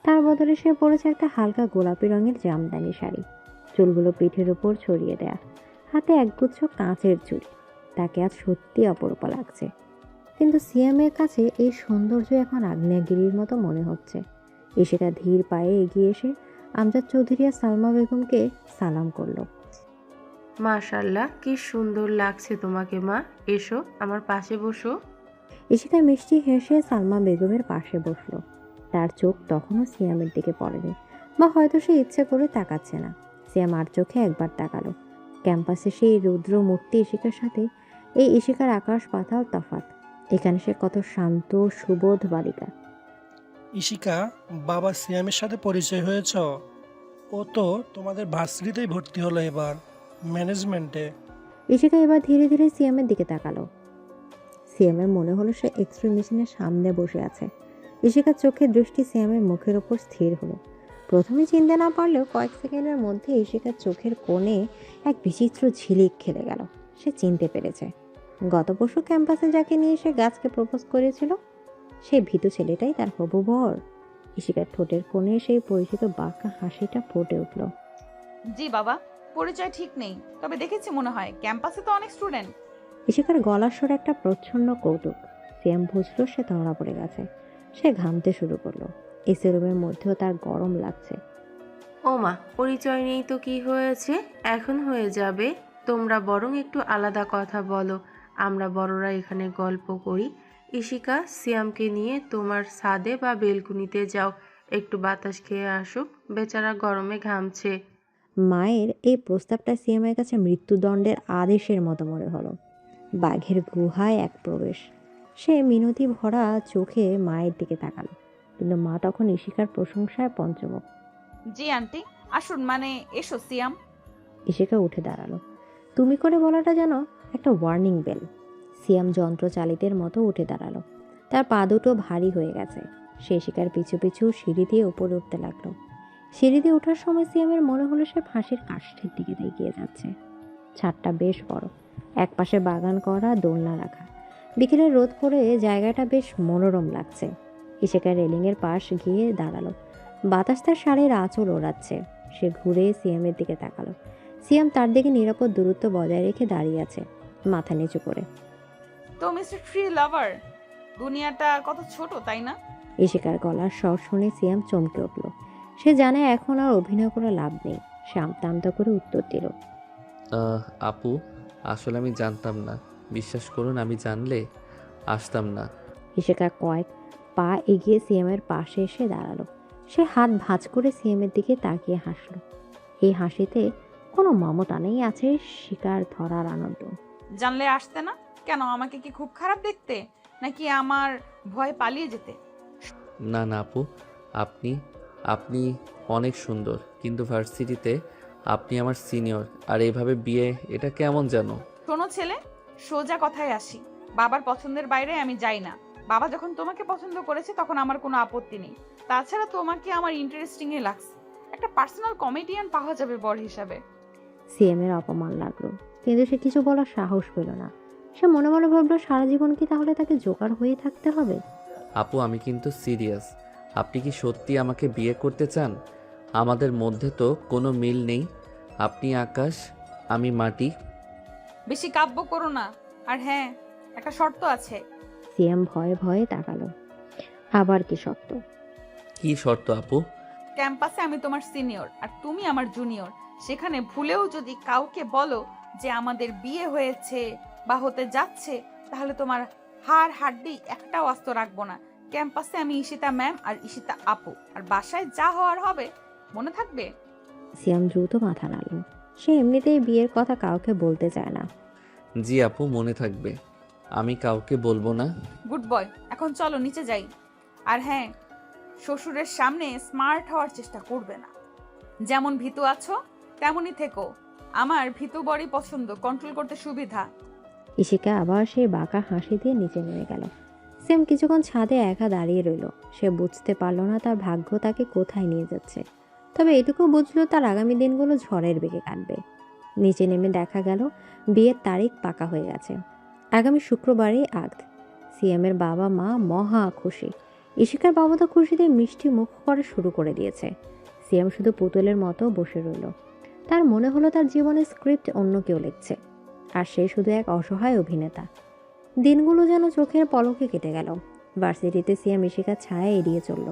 তার বদলে সে পরেছে একটা হালকা গোলাপি রঙের জামদানি শাড়ি, চুলগুলো পিঠের উপর ছড়িয়ে দেয়া, হাতে একগুচ্ছ কাঁচের চুড়ি। তাকে আজ সত্যি অপরূপ লাগছে। কিন্তু সিয়ামের কাছে এই সৌন্দর্য এখন আগ্নেয়গিরির মতো মনে হচ্ছে। ইশিকা ধীর পায়ে এগিয়ে এসে আমজাদ চৌধুরী আর সালমা বেগমকে সালাম করলো। মাশাল্লাহ, কি সুন্দর লাগছে তোমাকে মা। এসো আমার পাশে বসো। ইশিকা মিষ্টি হেসে সালমা বেগমের পাশে বসলো। তার চোখ তখনও সিয়ামের দিকে পড়েনি, বা হয়তো সে ইচ্ছে করে তাকাচ্ছে না। সিয়াম আর চোখে একবার তাকালো। ক্যাম্পাসে সেই রুদ্র মূর্তি ইশিকার সাথে এই ইশিকার আকাশ পাতাল তফাৎ। এখানে সে কত শান্ত সুবোধ বালিকা। ইশিকা, বাবা সিয়ামের সাথে পরিচয় হয়েছ? ও তো তোমাদের ভার্সিটিতেই ভর্তি হলো এবার, ম্যানেজমেন্টে। ইশিকা এবার ধীরে ধীরে সিয়ামের দিকে তাকালো। সিয়ামের মনে হলো সে এক্সরে মেশিনের সামনে বসে আছে। ইশিকার চোখের দৃষ্টি সিয়ামের মুখের ওপর স্থির হলো। প্রথমে চিনতে না পারলেও কয়েক সেকেন্ডের মধ্যে ইশিকার চোখের কোণে এক বিচিত্র ঝিলিক খেলে গেল। সে চিনতে পেরেছে গত পরশু ক্যাম্পাসে যাকে নিয়ে সে গাছকে প্রপোজ করেছিল, সেই ভীতু ছেলেটাই তার হবু বর। ইশিকার ঠোঁটের কোণে সেই পরিচিত বাঁকা হাসিটা ফুটে উঠল। জি বাবা, পরিচয় ঠিক নেই, তবে দেখেছি মনে হয়, ক্যাম্পাসে তো অনেক স্টুডেন্ট। ইশিকার গলার স্বরে একটা প্রচ্ছন্ন কৌতুক। সিএম বুঝলো সে ধরা পড়ে গেছে। সে ঘামতে শুরু করলো। এসি রুমের মধ্যেও তার গরম লাগছে। ওমা, পরিচয় নেই তো কি হয়েছে, এখন হয়ে যাবে। তোমরা বরং একটু আলাদা কথা বলো, আমরা বড়রা এখানে গল্প করি। ইশিকা, সিয়ামকে নিয়ে তোমার ছাদে বা বেলকুনিতে যাও, একটু বাতাস খেয়ে আসুক, বেচারা গরমে ঘামছে। মায়ের এই প্রস্তাবটা সিএমের কাছে মৃত্যুদণ্ডের আদেশের মতো মনে হলো। বাঘের গুহায় এক প্রবেশ। সে মিনতি ভরা চোখে মায়ের দিকে তাকালো, কিন্তু মা তখন ইশিকার প্রশংসায় পঞ্চমুখ। জি আন্টি, আসুন, মানে এসো সিয়াম। ইশিকা উঠে দাঁড়ালো। তুমি করে বলাটা যেন একটা ওয়ার্নিং বেল। সিয়াম যন্ত্রচালিতের মতো উঠে দাঁড়ালো। তার পা দুটো ভারী হয়ে গেছে। সে ইশিকার পিছু পিছু সিঁড়ি দিয়ে উপরে উঠতে লাগলো। সিঁড়ি দিয়ে ওঠার সময় সিয়ামের মনে হলো সে ফাঁসির কাষ্ঠের দিকে এগিয়ে যাচ্ছে। ছাদটা বেশ বড়, একপাশে বাগান করা, দোলনা রাখা। বিকেলের রোদ পড়ে জায়গাটা বেশ মনোরম লাগছে। ইশিকা রেলিংয়ের পাশ গিয়ে দাঁড়ালো। বাতাস তার শাড়ির আঁচল ওড়াচ্ছে। সে ঘুরে সিয়ামের দিকে তাকালো। সিয়াম তার দিকে নিরাপদ দূরত্ব বজায় রেখে দাঁড়িয়ে আছে, মাথা নিচু করে। তো মিস্টার ট্রি লাভার, দুনিয়াটা কত ছোট, তাই না? ইশিকার গলার স্বর শুনে সিয়াম চমকে উঠল। সে জানে এখন আর অভিনয় করে লাভ নেই। সে আমতা আমতা করে উত্তর দিল। আপু, আসলে আমি জানতাম না। বিশ্বাস করুন, আমি জানলে আসতাম না। ইশিকা কয়েক পা এগিয়ে সিএমের পাশে এসে দাঁড়ালো। সে হাত ভাঁজ করে সিএমের দিকে তাকিয়ে হাসলো। এই হাসিতে কোনো মমতা নেই, আছে শিকার ধরার আনন্দ। জানলে আসতে না কেন? আমাকে কি খুব খারাপ দেখতে, নাকি আমার ভয় পালিয়ে যেতে? না না আপু, আপনি আপনি অনেক সুন্দর, কিন্তু ভার্সিটিতে আপনি আমার সিনিয়র, আর এভাবে বিয়ে, এটা কেমন যেন। শোনো ছেলে, সোজা কথায় আসি। বাবার পছন্দের বাইরে আমি যাই না। বাবা যখন তোমাকে পছন্দ করেছে তখন আমার কোনো আপত্তি নেই। তাছাড়া তোমাকে আমার ইন্টারেস্টিংই লাগছে। একটা পার্সোনাল কমেডিয়ান পাওয়া যাবে বর হিসাবে। সিএমের অপমান লাগলো, কিন্তু সে কিছু বলার সাহস পেল না। সে মনে মনে ভাবলো সারা জীবন কি তাহলে তাকে জোকার হয়ে থাকতে হবে? আপু, আমি কিন্তু সিরিয়াস। আপনি কি সত্যি আমাকে বিয়ে করতে চান? আমাদের মধ্যে তো কোনো মিল নেই। আপনি আকাশ, আমি মাটি। বেশি কাব্য করো না। আর হ্যাঁ, একটা শর্ত আছে। সিএম ভয়ে ভয়ে তাকালো। আবার কি শর্ত? কি শর্ত আপু? ক্যাম্পাসে আমি তোমার সিনিয়র আর তুমি আমার জুনিয়র। সেখানে ভুলেও যদি কাউকে বলো যে আমাদের বিয়ে হয়েছে বা হতে যাচ্ছে, তাহলে তোমার হাড় হাড্ডি একটাও আস্ত রাখবো না। ক্যাম্পাসে আমি ঈশিতা ম্যাম আর ঈশিতা আপু, আর বাসায় যা হওয়ার হবে। মনে থাকবে? সিয়াম দ্রুত মাথা নাড়ল। সে এমনিতেই বিয়ের কথা কাউকে বলতে চায় না। জি আপু, মনে থাকবে। আমি কাউকে বলবো না। গুড বয়, এখন চলো নিচে যাই। আর হ্যাঁ, শ্বশুরের সামনে স্মার্ট হওয়ার চেষ্টা করবে না। যেমন ভীতু আছো তেমনই থেকো। আমার ভীতু বড়ই পছন্দ, কন্ট্রোল করতে সুবিধা। ইশিকা আবার সেই বাঁকা হাসি দিয়ে নিচে নেমে গেল। সিয়াম কিছুক্ষণ ছাদে একা দাঁড়িয়ে রইল। সে বুঝতে পারল না তার ভাগ্য তাকে কোথায় নিয়ে যাচ্ছে, তবে এটুকু বুঝলো তার আগামী দিনগুলো ঝড়ের বেগে কাটবে। নিচে নেমে দেখা গেল বিয়ের তারিখ পাকা হয়ে গেছে। আগামী শুক্রবারই আগদ। সিএমের বাবা মা মহা খুশি। ইশিকার বাবা তো খুশিতে মিষ্টি মুখ করা শুরু করে দিয়েছে। সিএম শুধু পুতুলের মতো বসে রইল। তার মনে হলো তার জীবনের স্ক্রিপ্ট অন্য কেউ লিখছে, আর সে শুধু এক অসহায় অভিনেতা। দিনগুলো যেন চোখের পলকে কেটে গেল। ভার্সিটিতে সিএম ইশিকার ছায়া এড়িয়ে চলল,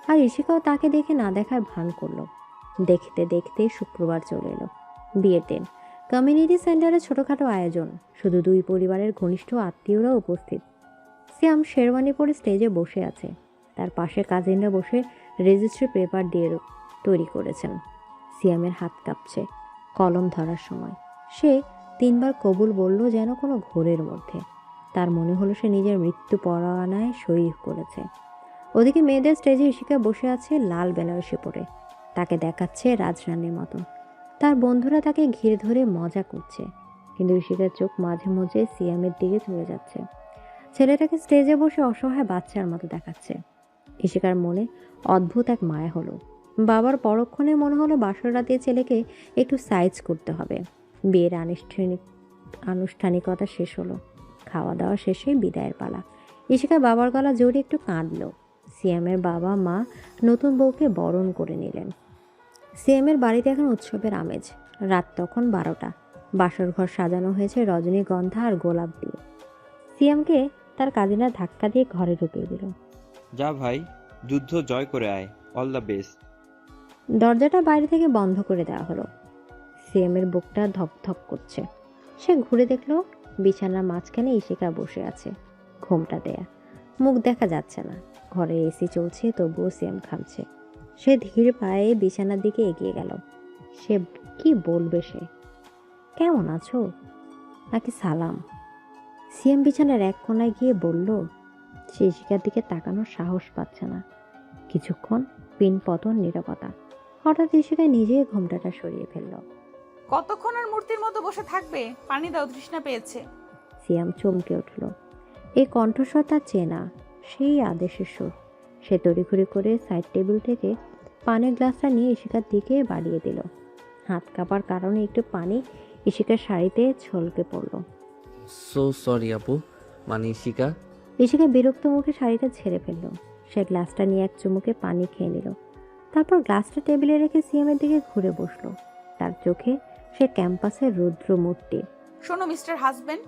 আর ইশিকাও তাকে দেখে না দেখার ভান করলো। দেখতে দেখতে শুক্রবার চলে এলো, বিয়ের দিন। কমিউনিটি সেন্টারে ছোটোখাটো আয়োজন, শুধু দুই পরিবারের ঘনিষ্ঠ আত্মীয়রা উপস্থিত। সিয়াম শেরওয়ানি পরে স্টেজে বসে আছে। তার পাশে কাজিনরা বসে রেজিস্ট্রি পেপার দিয়ে তৈরি করেছেন। সিয়ামের হাত কাঁপছে কলম ধরার সময়। সে 3 বার কবুল বলল যেন কোনো ঘোরের মধ্যে। তার মনে হলো সে নিজের মৃত্যু পরোয়ানায় সই করেছে। ওদিকে মেয়েদের স্টেজে ইশিকা বসে আছে লাল বেনারসি পরে। তাকে দেখাচ্ছে রাজরানীর মতো। তার বন্ধুরা তাকে ঘিরে ধরে মজা করছে, কিন্তু ইশিকার চোখ মাঝে মাঝে সিয়ামের দিকে চলে যাচ্ছে। ছেলেটাকে স্টেজে বসে অসহায় বাচ্চার মতো দেখাচ্ছে। ইশিকার মনে অদ্ভুত এক মায়া হলো। বাবার পরক্ষণে মনে হলো বাসর রাতে ছেলেকে একটু সাইজ করতে হবে। বিয়ের আনুষ্ঠানিকতা শেষ হলো। খাওয়া দাওয়া শেষে বিদায়ের পালা। ইশিকা বাবার গলা জড়িয়ে একটু কাঁদল। সিয়ামের বাবা মা নতুন বউকে বরণ করে নিলেন। সিয়ামের বাড়িতে এখন উৎসবের আমেজ। রাত তখন 12টা। বাসর ঘর সাজানো হয়েছে রজনীগন্ধা আর গোলাপ দিয়ে। সিয়ামকে তার কাজিনা ধাক্কা দিয়ে ঘরে ঢুকিয়ে দিল। যা ভাই, যুদ্ধ জয় করে আয়। All the best. দরজাটা বাইরে থেকে বন্ধ করে দেওয়া হলো। সিয়ামের বুকটা ধপধপ করছে। সে ঘুরে দেখলো বিছানার মাঝখানে ইশিকা বসে আছে, ঘোমটা দেয়া, মুখ দেখা যাচ্ছে না। ঘরে এসি চলছে, তবুও সিয়াম ঘামছে। সে ধীর পায়ে বিছানার দিকে এগিয়ে গেল। সে কি বলবে? সে কেমন আছো নাকি সালাম? সিয়াম বিছানার এক কোনায় গিয়ে বলল। সে ইশিকার দিকে তাকানোর সাহস পাচ্ছে না। কিছুক্ষণ পিন পতন নীরবতা। হঠাৎ ইশিকা নিজেই ঘোমটাটা সরিয়ে ফেলল। কতক্ষণ আর মূর্তির মতো বসে থাকবে? পানি দাও, তৃষ্ণা পেয়েছে। সিয়াম চমকে উঠল। এই কণ্ঠস্বর তার চেনা, সেই আদেশের সুর। সে তড়িঘড়ি করে সাইড টেবিল থেকে পানির গ্লাসটা নিয়ে ইশিকার দিকে বাড়িয়ে দিল। হাত কাঁপার কারণে একটু পানি ইশিকার শাড়িতে ছলকে পড়ল। সো সরি আপু, মানে ইশিকা। ইশিকা বিরক্ত মুখে শাড়িটা ছেড়ে ফেলল। সে গ্লাসটা নিয়ে এক চুমুকে পানি খেয়ে নিল। তারপর গ্লাসটা টেবিলে রেখে সিয়ামের দিকে ঘুরে বসলো। তার চোখে সে ক্যাম্পাসের রুদ্র মূর্তি। শোনো মিস্টার হাজবেন্ড,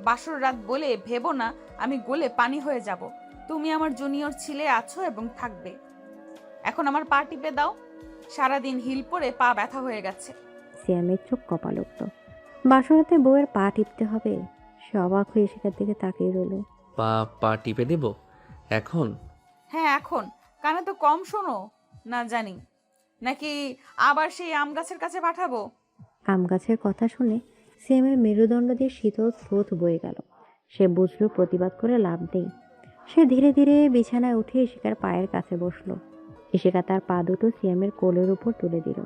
বাসর রাত বলে ভেবো না আমি গলে পানি হয়ে যাব। তুমি আমার জুনিয়র ছিলে, আছো এবং থাকবে। এখন আমার পা টিপে দাও। সারাদিন হিল পরে পা ব্যথা হয়ে গেছে। সিয়ামের চোখ কপাল উঠল। বাসরাতে বউয়ের পা টিপতে হবে? সে অবাক হয়ে ইশিকার দিকে তাকিয়ে রইল। পা টিপে দেব এখন? হ্যাঁ এখন। কানে তো কম শোনো না জানি, নাকি আবার সেই আম গাছের কাছে পাঠাবো? আম গাছের কথা শুনে সিয়ামের মেরুদণ্ড দিয়ে শীতল স্রোত বয়ে গেল। সে বুঝল প্রতিবাদ করে লাভ নেই। সে ধীরে ধীরে বিছানায় উঠে ইশিকার পায়ের কাছে বসলো। ইশিকা তার পা দুটো সিয়ামের কোলের উপর তুলে দিল।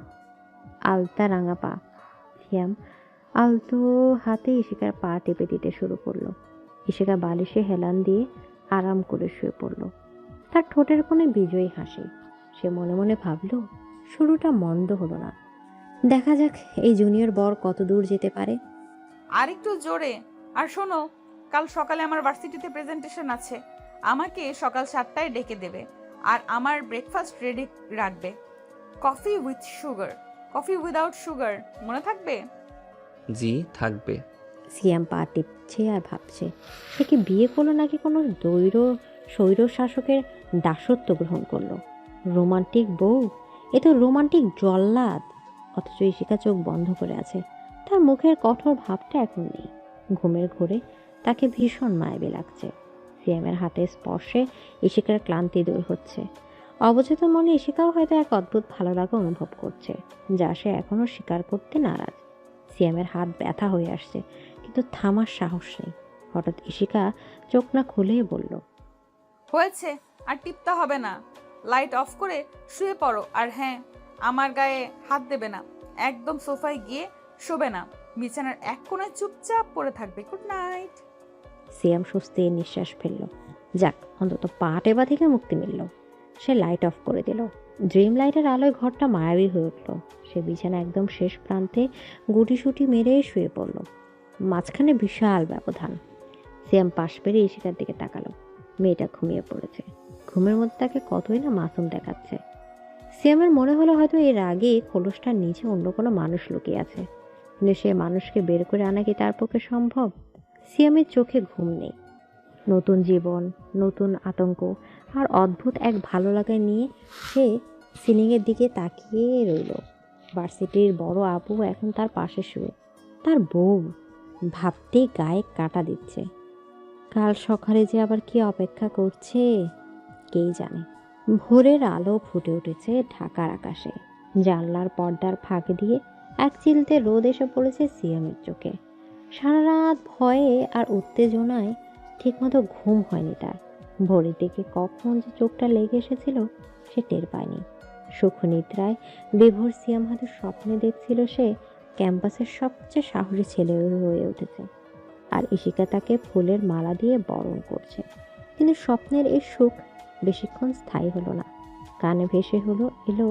আলতা রাঙা পা। সিয়াম আলতো হাতে ইশিকার পা টেপে দিতে শুরু করলো। ইশিকা বালিশে হেলান দিয়ে আরাম করে শুয়ে পড়ল। তার ঠোঁটের কোণে বিজয়ী হাসি। সে মনে মনে ভাবল, শুরুটা মন্দ হলো না। দেখা যাক এই জুনিয়র বর কত দূর যেতে পারে। আর একটু জোরে। আর শোনো, কাল সকালে আমার ভার্সিটিতে প্রেজেন্টেশন আছে। আমাকে সকাল 7টায় ডেকে দেবে, আর আমার ব্রেকফাস্ট রেডি রাখবে। Coffee with sugar, coffee without sugar, মনে থাকবে? জি থাকবে। সিয়াম পা টিপছে আর ভাবছে, সে কি বিয়ে করলো নাকি কোনো স্বৈর শাসকের দাসত্ব গ্রহণ করলো? রোমান্টিক বউ, এ তো রোমান্টিক জল্লাদ। অথচ ইশিকা চোখ বন্ধ করে আছে। তার মুখের কঠোর ভাবটা এখন নেই। ঘুমের ঘোরে তাকে ভীষণ মায়াবী লাগছে। সিয়ামের হাতের স্পর্শে ইশিকার ক্লান্তি দূর হচ্ছে। অবচেতন মনে ইশিকাও হয়তো এক অদ্ভুত ভালো লাগা অনুভব করছে, যা সে এখনও স্বীকার করতে নারাজ। সিয়ামের হাত ব্যথা হয়ে আসছে, কিন্তু থামার সাহস নেই। হঠাৎ ইশিকা চোখ না খুলেই বলল, হয়েছে, আর টিপতে হবে না। লাইট অফ করে শুয়ে পড়ো। আর হ্যাঁ, আমার গায়ে হাত দেবে না। একদম সোফায় গিয়ে শোবে না। বিছানার এক কোণায় চুপচাপ পড়ে থাকবে। Good night. সিয়াম স্বস্তির নিঃশ্বাস ফেলল। যাক, অন্তত পা টেপা থেকে মুক্তি মিলল। সে লাইট অফ করে দিল। ড্রিম লাইটের আলোয় ঘরটা মায়াবী হয়ে উঠল। সে বিছানা একদম শেষ প্রান্তে গুটিসুটি মেরে শুয়ে পড়ল। মাঝখানে বিশাল ব্যবধান। সিয়াম পাশ পেরিয়ে ইশিকার দিকে তাকালো। মেয়েটা ঘুমিয়ে পড়েছে। ঘুমের মধ্যে তাকে কতই না মাসুম দেখাচ্ছে। সিয়ামের মনে হলো হয়তো এর আগে খোলসটার নিচে অন্য কোনো মানুষ লুকিয়ে আছে, কিন্তু সে মানুষকে বের করে আনা কি তার পক্ষে সম্ভব? সিয়ামের চোখে ঘুম নেই। নতুন জীবন, নতুন আতঙ্ক আর অদ্ভুত এক ভালো লাগা নিয়ে সে সিলিংয়ের দিকে তাকিয়ে রইল। ভার্সিটির বড় আপু এখন তার পাশে শুয়ে। তার বউ, ভাবতেই গায়ে কাঁটা দিচ্ছে। কাল সকালে যে আবার কি অপেক্ষা করছে কেই জানে। ভোরের আলো ফুটে উঠেছে ঢাকার আকাশে। জানলার পর্দার ফাঁক দিয়ে এক চিলতে রোদ এসে পড়েছে সিয়ামের চোখে। সারা রাত ভয়ে আর উত্তেজনায় ঠিকমতো ঘুম হয়নি তার। ভোরের দিকে কখন যে চোখটা লেগে এসেছিল সে টের পায়নি। সুখ নিদ্রায় বিভোর সিয়াম হয়তো স্বপ্নে দেখছিল সে ক্যাম্পাসের সবচেয়ে সাহসী ছেলে হয়ে উঠেছে, আর ইশিকা তাকে ফুলের মালা দিয়ে বরণ করছে। কিন্তু স্বপ্নের এই সুখ বেশিক্ষণ স্থায়ী হলো না। কানে ভেসে এলো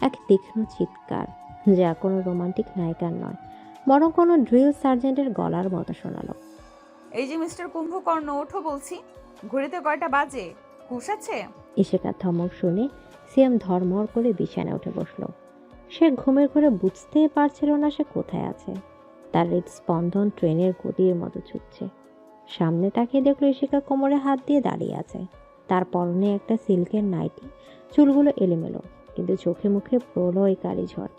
এক তীক্ষ্ণ চিৎকার, যা কোনো রোমান্টিক নায়িকার নয়, বরং কোনো ড্রিল সার্জেন্টের গলার মতো শোনালো। এই যে মিস্টার কুম্ভকর্ণ, ওঠো বলছি। ঘড়িতে কয়টা বাজে? হুঁশ আছে? ইশিকার ধমক শুনে সিয়াম ধর্মর করে বিছানায় উঠে বসলো। সে ঘুমের ঘরে বুঝতেই পারছিল না সে কোথায় আছে। তার হৃদস্পন্দন ট্রেনের গতির মতো ছুটছে। সামনে তাকিয়ে দেখলো ইশিকা কোমরে হাত দিয়ে দাঁড়িয়ে আছে। তার পরনে একটা সিল্কের নাইটি, চুলগুলো এলোমেলো, কিন্তু চোখে মুখে প্রলয়কারী ঝড়।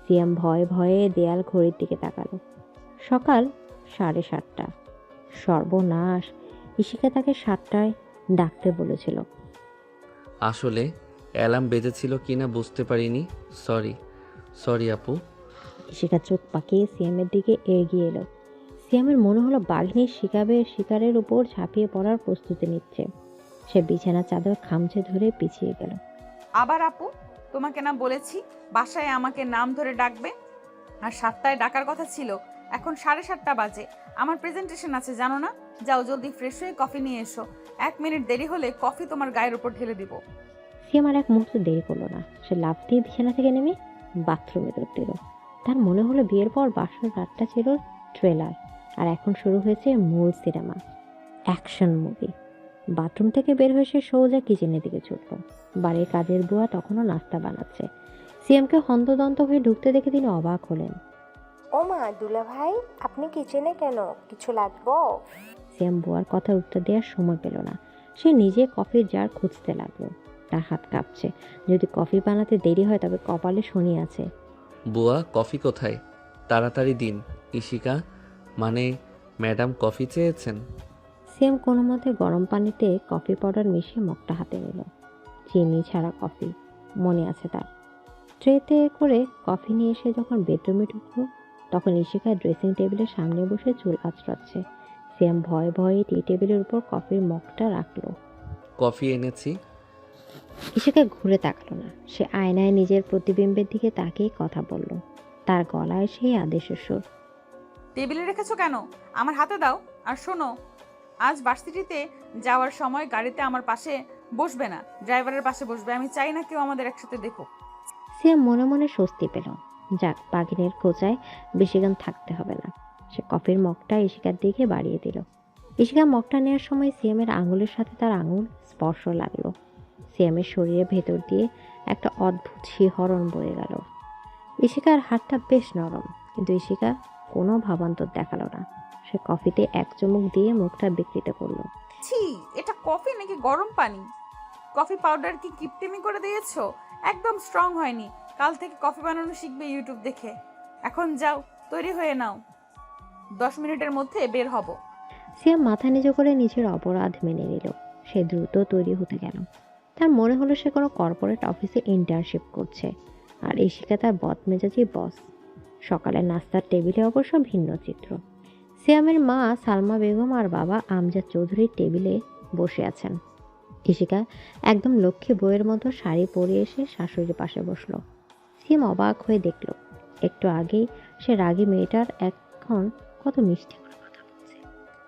সিয়াম ভয়ে ভয়ে দেয়াল ঘড়ির দিকে তাকালো। সকাল 7:30। সর্বনাশ, ইশিকা তাকে 7টায় ডাকতে বলেছিল। আসলে অ্যালার্ম বেজেছিল কিনা বুঝতে পারিনি। সরি আপু। ইশিকা চোখ পাকিয়ে সিয়ামের দিকে এগিয়ে এলো। সিয়ামের মনে হলো বাঘিনীর শিকারের উপর ঝাঁপিয়ে পড়ার প্রস্তুতি নিচ্ছে। সে বিছানা চাদর খামচে ধরে পিছিয়ে গেল। আবার আপু? তোমাকে না বলেছি বাসায় আমাকে নাম ধরে ডাকবে? আর 7টায় ডাকার কথা ছিল, এখন 7:30 বাজে। আমার প্রেজেন্টেশন আছে জানো না? যাও জলদি ফ্রেশ হয়ে কফি নিয়ে এসো। 1 মিনিট দেরি হলে কফি তোমার গায়ের উপর ঢেলে দিব। সিয়াম আর এক মুহূর্ত দেরি করলো না। সে লাফ দিয়ে বিছানা থেকে নেমে বাথরুমে দৌড় দিল। তার মনে হলো বিয়ের পর বাসর রাতটা ছিল ট্রেলার, আর এখন শুরু হয়েছে মূল সিনেমা, অ্যাকশন মুভি। বাথরুম থেকে বের হয়ে সে সোজা কিচেনের দিকে ছুটল। বাড়ির কাজের বুয়া তখনও নাস্তা বানাচ্ছে। সিয়ামকে হন্তদন্ত হয়ে ঢুকতে দেখে তিনি অবাক হলেন। ও মা, দুলা ভাই আপনি কিচেনে কেন? কিছু লাগবো? সিয়াম বুয়ার কথার উত্তর দেওয়ার সময় পেল না। সে নিজে কফির জার খুঁজতে লাগলো। তার হাত কাঁপছে। যদি কফি বানাতে দেরি হয় তবে কপালে শনি আছে। বুয়া, কফি কোথায়? তাড়াতাড়ি দিন। ইশিকা মানে ম্যাডাম কফি চেয়েছেন। সিয়াম কোনো মতে গরম পানিতে কফি পাউডার মিশিয়ে মগটা হাতে নিল। চিনি ছাড়া কফি, মনে আছে তার। ট্রেতে করে কফি নিয়ে এসে যখন বেডরুমে ঢুকলো তখন ইশিকা ড্রেসিং টেবিলের সামনে বসে চুল আঁচড়াচ্ছে। সিয়াম ভয়ে ভয়ে টি টেবিলের উপর কফির মগটা রাখলো। কফি এনেছি। ইশিকা ঘুরে তাকালো না। সে আয়নায় নিজের প্রতিবিম্বের দিকে তাকিয়ে কথা বলল। তার গলায় সেই আদেশের সুর। টেবিলে রেখেছো কেন? আমার হাতে দাও। আর শোনো, আজ ভার্সিটিতে যাওয়ার সময় গাড়িতে আমার পাশে বসবে না, ড্রাইভারের পাশে বসবে। আমি চাই না কেউ আমাদের একসাথে দেখুক। সিয়াম মনে মনে স্বস্তি পেল। যাক, বাঘিনের খোঁচায় বেশিক্ষণ থাকতে হবে না। সে কফির মগটা ইশিকার দিকে বাড়িয়ে দিল। ইশিকা মগটা নেওয়ার সময় সিয়ামের আঙুলের সাথে তার আঙুল স্পর্শ লাগলো। সিয়ামের শরীরের ভেতর দিয়ে একটা অদ্ভুত শিহরণ বয়ে গেল। ইশিকার হাতটা বেশ নরম, কিন্তু ইশিকা কোনো ভাবান্তর দেখালো না। সে কফিতে এক চুমুক দিয়ে মুখটা বিকৃত করলো। ছি, এটা কফি নাকি গরম পানি? কফি পাউডার কি কিপটেমি করে দিয়েছো? একদম স্ট্রং হয়নি। কাল থেকে কফি বানানো শিখবে ইউটিউব দেখে। এখন যাও, তৈরি হয়ে নাও, 10 মিনিটের মধ্যে বের হব। সিয়াম মাথা নিচু করে নিজের অপরাধ মেনে নিল। সে দ্রুত তৈরি হতে গেল। তার মনে হলো সে কোনো কর্পোরেট অফিসে ইন্টার্নশিপ করছে, আর ইশিকা তার বদমেজাজি বস। সকালের নাস্তার টেবিলে অবশ্য ভিন্ন চিত্র। সিয়ামের মা সালমা বেগম আর বাবা আমজাদ চৌধুরীর টেবিলে বসে আছেন। ইশিকা একদম লক্ষ্মী বইয়ের মতো শাড়ি পরে এসে শাশুড়ির পাশে বসলো। সিয়াম অবাক হয়ে দেখল, একটু আগেই সে রাগী মেয়েটার এখন কত মিষ্টি করে কথা বলছে।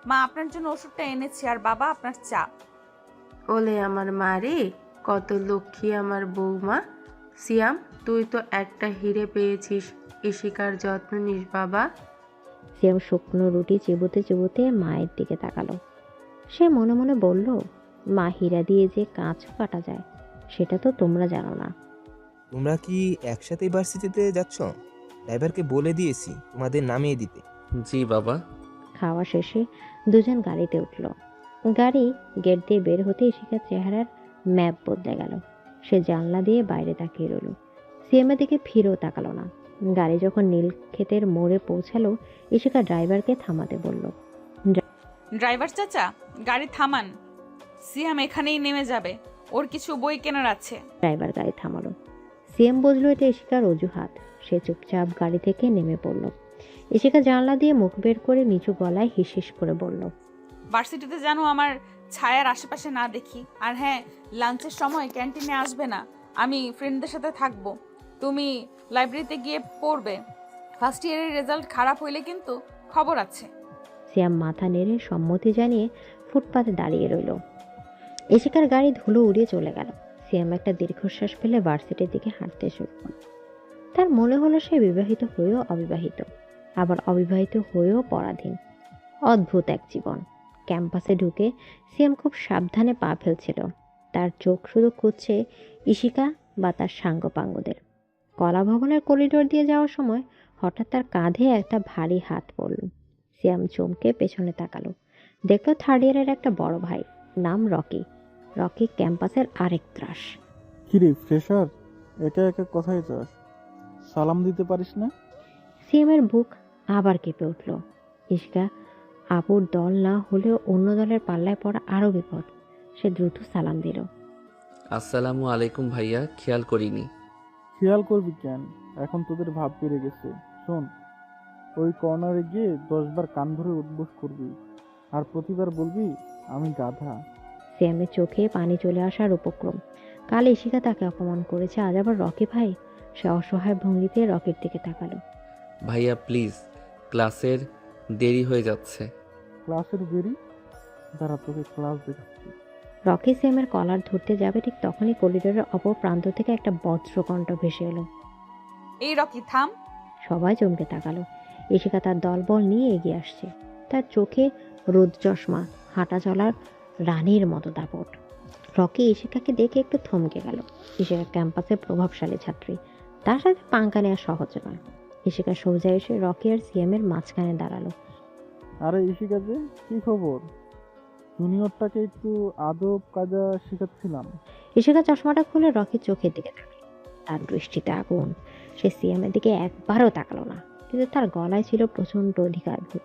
মা, আপনার জন্য ওষুধটা এনেছি, আর বাবা আপনার চা। ওলে আমার মা রে, কত লক্ষ্মী আমার বৌমা। সিয়াম, তুই তো একটা হিরে পেয়েছিস। ইশিকার যত্ন নিস বাবা। সিয়াম শুকনো রুটি চিবোতে চিবোতে মায়ের দিকে তাকালো। সে মনে মনে বলল, মা হীরা দিয়ে যে কাঁচও কাটা যায় সেটা তো তোমরা জানো না। তোমরা কি একসাথে ভার্সিটিতে যাচ্ছ? ড্রাইভারকে বলে দিয়েছি তোমাদের নামিয়ে দিতে। জি বাবা। খাওয়া শেষে দুজন গাড়িতে উঠল। গাড়ি গেট দিয়ে বের হতে ইশিকার চেহারার ম্যাপ বদলে গেল। সে জানলা দিয়ে বাইরে তাকিয়ে রইল। সিএমের দিকে ফিরেও তাকালো না। গাড়ি যখন নীলক্ষেতের মোড়ে পৌঁছালো, ইশিকা ড্রাইভারকে থামাতে বলল। ড্রাইভার চাচা, গাড়ি থামান। সিয়াম এখানেই নেমে যাবে, ওর কিছু বই কেনার আছে। ড্রাইভার গাড়ি থামালো। সিএম বুঝলো এটা ইশিকার অজুহাত। সে চুপচাপ গাড়ি থেকে নেমে পড়ল। ইশিকা জানলা দিয়ে মুখ বের করে নিচু গলায় হিসহিস করে বলল, ভার্সিটিতে যেন আমার ছায়ার আশেপাশে না দেখি। আর হ্যাঁ, লাঞ্চের সময় ক্যান্টিনে আসবে না, আমি ফ্রেন্ডদের সাথে থাকবো। তুমি লাইব্রেরিতে গিয়ে পড়বে। ফার্স্ট ইয়ারের রেজাল্ট খারাপ হইলে কিন্তু খবর আছে। সিয়াম মাথা নেড়ে সম্মতি জানিয়ে ফুটপাতে দাঁড়িয়ে রইল। ইশিকার গাড়ি ধুলো উড়িয়ে চলে গেল। সিয়াম একটা দীর্ঘশ্বাস ফেলে ভার্সিটির দিকে হাঁটতে শুরু করল। তার মনে হলো সে বিবাহিত হয়েও অবিবাহিত, আবার অবিবাহিত হয়েও পরাধীন। অদ্ভুত এক জীবন। ক্যাম্পাসে ঢুকে সিয়াম খুব সাবধানে পা ফেলছিল। তার চোখ শুধু খুঁজছে ইশিকা বা তার সাঙ্গপাঙ্গদের। কলা ভবনের করিডোর দিয়ে যাওয়ার সময় হঠাৎ তার কাঁধে একটা ভারী হাত পড়ল। সিয়াম চমকে পেছনে তাকালো, দেখলো থার্ড ইয়ারের একটা বড় ভাই, নাম রকি। রকি ক্যাম্পাসের আরেক ত্রাস। কিরে ফ্রেশার, একা একা কোথায় যাস? সালাম দিতে পারিস না? সিএমের বুক আবার কেঁপে উঠল। ইশকা আপুর দল না হলেও অন্য দলের পাল্লায় পড়া আরও বিপদ। সে দ্রুত সালাম দিল। আসসালামু আলাইকুম ভাইয়া, খেয়াল করিনি। খেয়াল করবি কেন, এখন তোদের ভাব বেড়ে গেছে। শোন, ওই কর্নারে গিয়ে 10 বার কান ধরে উঠবোস করবি, আর প্রতিবার বলবি আমি গাধা। সিএমের চোখে পানি চলে আসার উপক্রম। কাল ইশিকা তাকে অপমান করেছে, আজ আবার রকি ভাই। সে অসহায় ভঙ্গিতে রকির দিকে তাকালো। ভাইয়া প্লিজ, ক্লাসের দেরি হয়ে যাচ্ছে। ক্লাসের দেরি? দাঁড়া, তোকে ক্লাস দেখাচ্ছি। রকি সিএমের কলার ধরতে যাবে, ঠিক তখনই করিডোরের অপর প্রান্ত থেকে একটা বজ্রকণ্ঠ ভেসে এলো। এই রকি থাম। সবাই চমকে তাকালো। ইশিকা তার দলবল নিয়ে এগিয়ে আসছে। তার চোখে রোদ চশমা, হাঁটা চলার রানীর মতো দাপট। রকি ইশিকাকে দেখে একটু থমকে গেল। ইশিকা ক্যাম্পাসের প্রভাবশালী ছাত্রী, তার সাথে পাঙ্কা নেওয়া সহজ নয়। ইশিকা সোজা এসে রকি আর সিএমের মাঝখানে দাঁড়ালো। আরে ইশিকা যে, কি খবর? জুনিয়রটাকে একটু আদব কায়দা শেখাচ্ছিলাম। ইশিকা চশমাটা খুলে রকির চোখের দিকে তাকালো। তার দৃষ্টিতে আগুন। সে সিএমের দিকে একবারও তাকালো না, কিন্তু তার গলায় ছিল প্রচন্ড অধিকারভূত।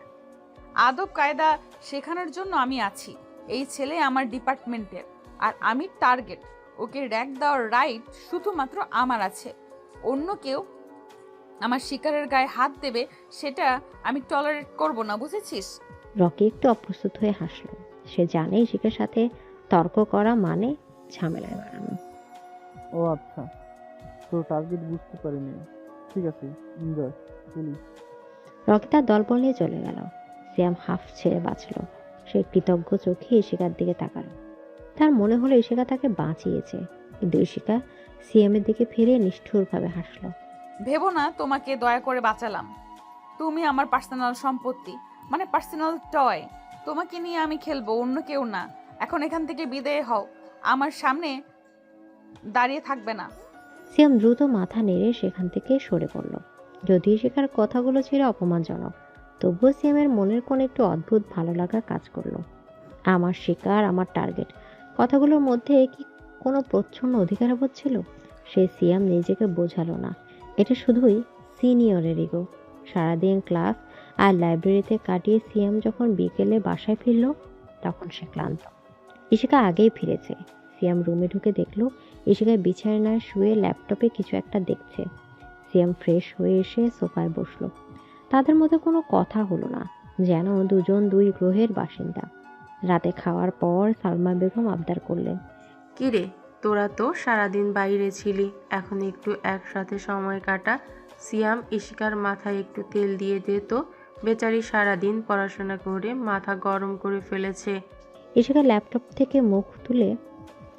আদব কায়দা শেখানোর জন্য আমি আছি। এই ছেলে আমার ডিপার্টমেন্টের, আর আমি টার্গেট। ওকে র্যাক দেওয়ার রাইট শুধুমাত্র আমার আছে। অন্য কেউ আমার শিকারের গায়ে হাত দেবে, সেটা আমি টলারেট করব না, বুঝেছিস? রকি একটু অপ্রস্তুত হয়ে হাসলো। সে জানে ইশিকার সাথে তর্ক করা মানে ঝামেলায় বাড়ানো। ও আচ্ছা, তোর টার্গেট বুঝতে পারিনি। ঠিক আছে, এনজয়, চলি। রকি তার দলবল নিয়ে চলে গেল। সিয়াম হাফ ছেড়ে বাঁচল। সে কৃতজ্ঞ চোখে ইশিকার দিকে তাকালো। তার মনে হলো ইশিকা তাকে বাঁচিয়েছে, কিন্তু ইশিকা সিএমের দিকে ফিরে নিষ্ঠুরভাবে হাসলো। ভেবো না তোমাকে দয়া করে বাঁচালাম। তুমি আমার পার্সোনাল সম্পত্তি, মানে পার্সোনাল টয়। তোমাকে নিয়ে আমি খেলবো, অন্য কেউ না। এখন এখান থেকে বিদায় হও, আমার সামনে দাঁড়িয়ে থাকবে না। সিয়াম দ্রুত মাথা নেড়ে সেখান থেকে সরে পড়ল। যদিও ইশিকার কথাগুলো ছিল অপমানজনক, তবুও সিয়ামের মনের কোণে একটু অদ্ভুত ভালো লাগা কাজ করলো। আমার শিকার, আমার টার্গেট, কথাগুলোর মধ্যে কি কোনো প্রচ্ছন্ন অধিকারবোধ ছিল? সে সিয়াম নিজেকে বোঝালো না, এটা শুধুই সিনিয়রের ইগো। সারাদিন ক্লাস আর লাইব্রেরিতে কাটিয়ে সিয়াম যখন বিকেলে বাসায় ফিরল, তখন সে ক্লান্ত। ইশিকা আগেই ফিরেছে। সিয়াম রুমে ঢুকে দেখলো ইশিকা বিছানায় শুয়ে ল্যাপটপে কিছু একটা দেখছে। সিয়াম ফ্রেশ হয়ে এসে সোফায় বসলো। তাদের মধ্যে কোনো কথা হলো না, যেন দুজন দুই গ্রহের বাসিন্দা। রাতে খাওয়ার পর সালমা বেগম আবদার করলেন, কিরে, তোরা তো সারাদিন বাইরে ছিলি, এখন একটু একসাথে সময় কাটা। সিয়াম, ইশিকার মাথায় একটু তেল দিয়ে দে তো, বেচারি সারাদিন পড়াশোনা করে মাথা গরম করে ফেলেছে। ইশিকা ল্যাপটপ থেকে মুখ তুলে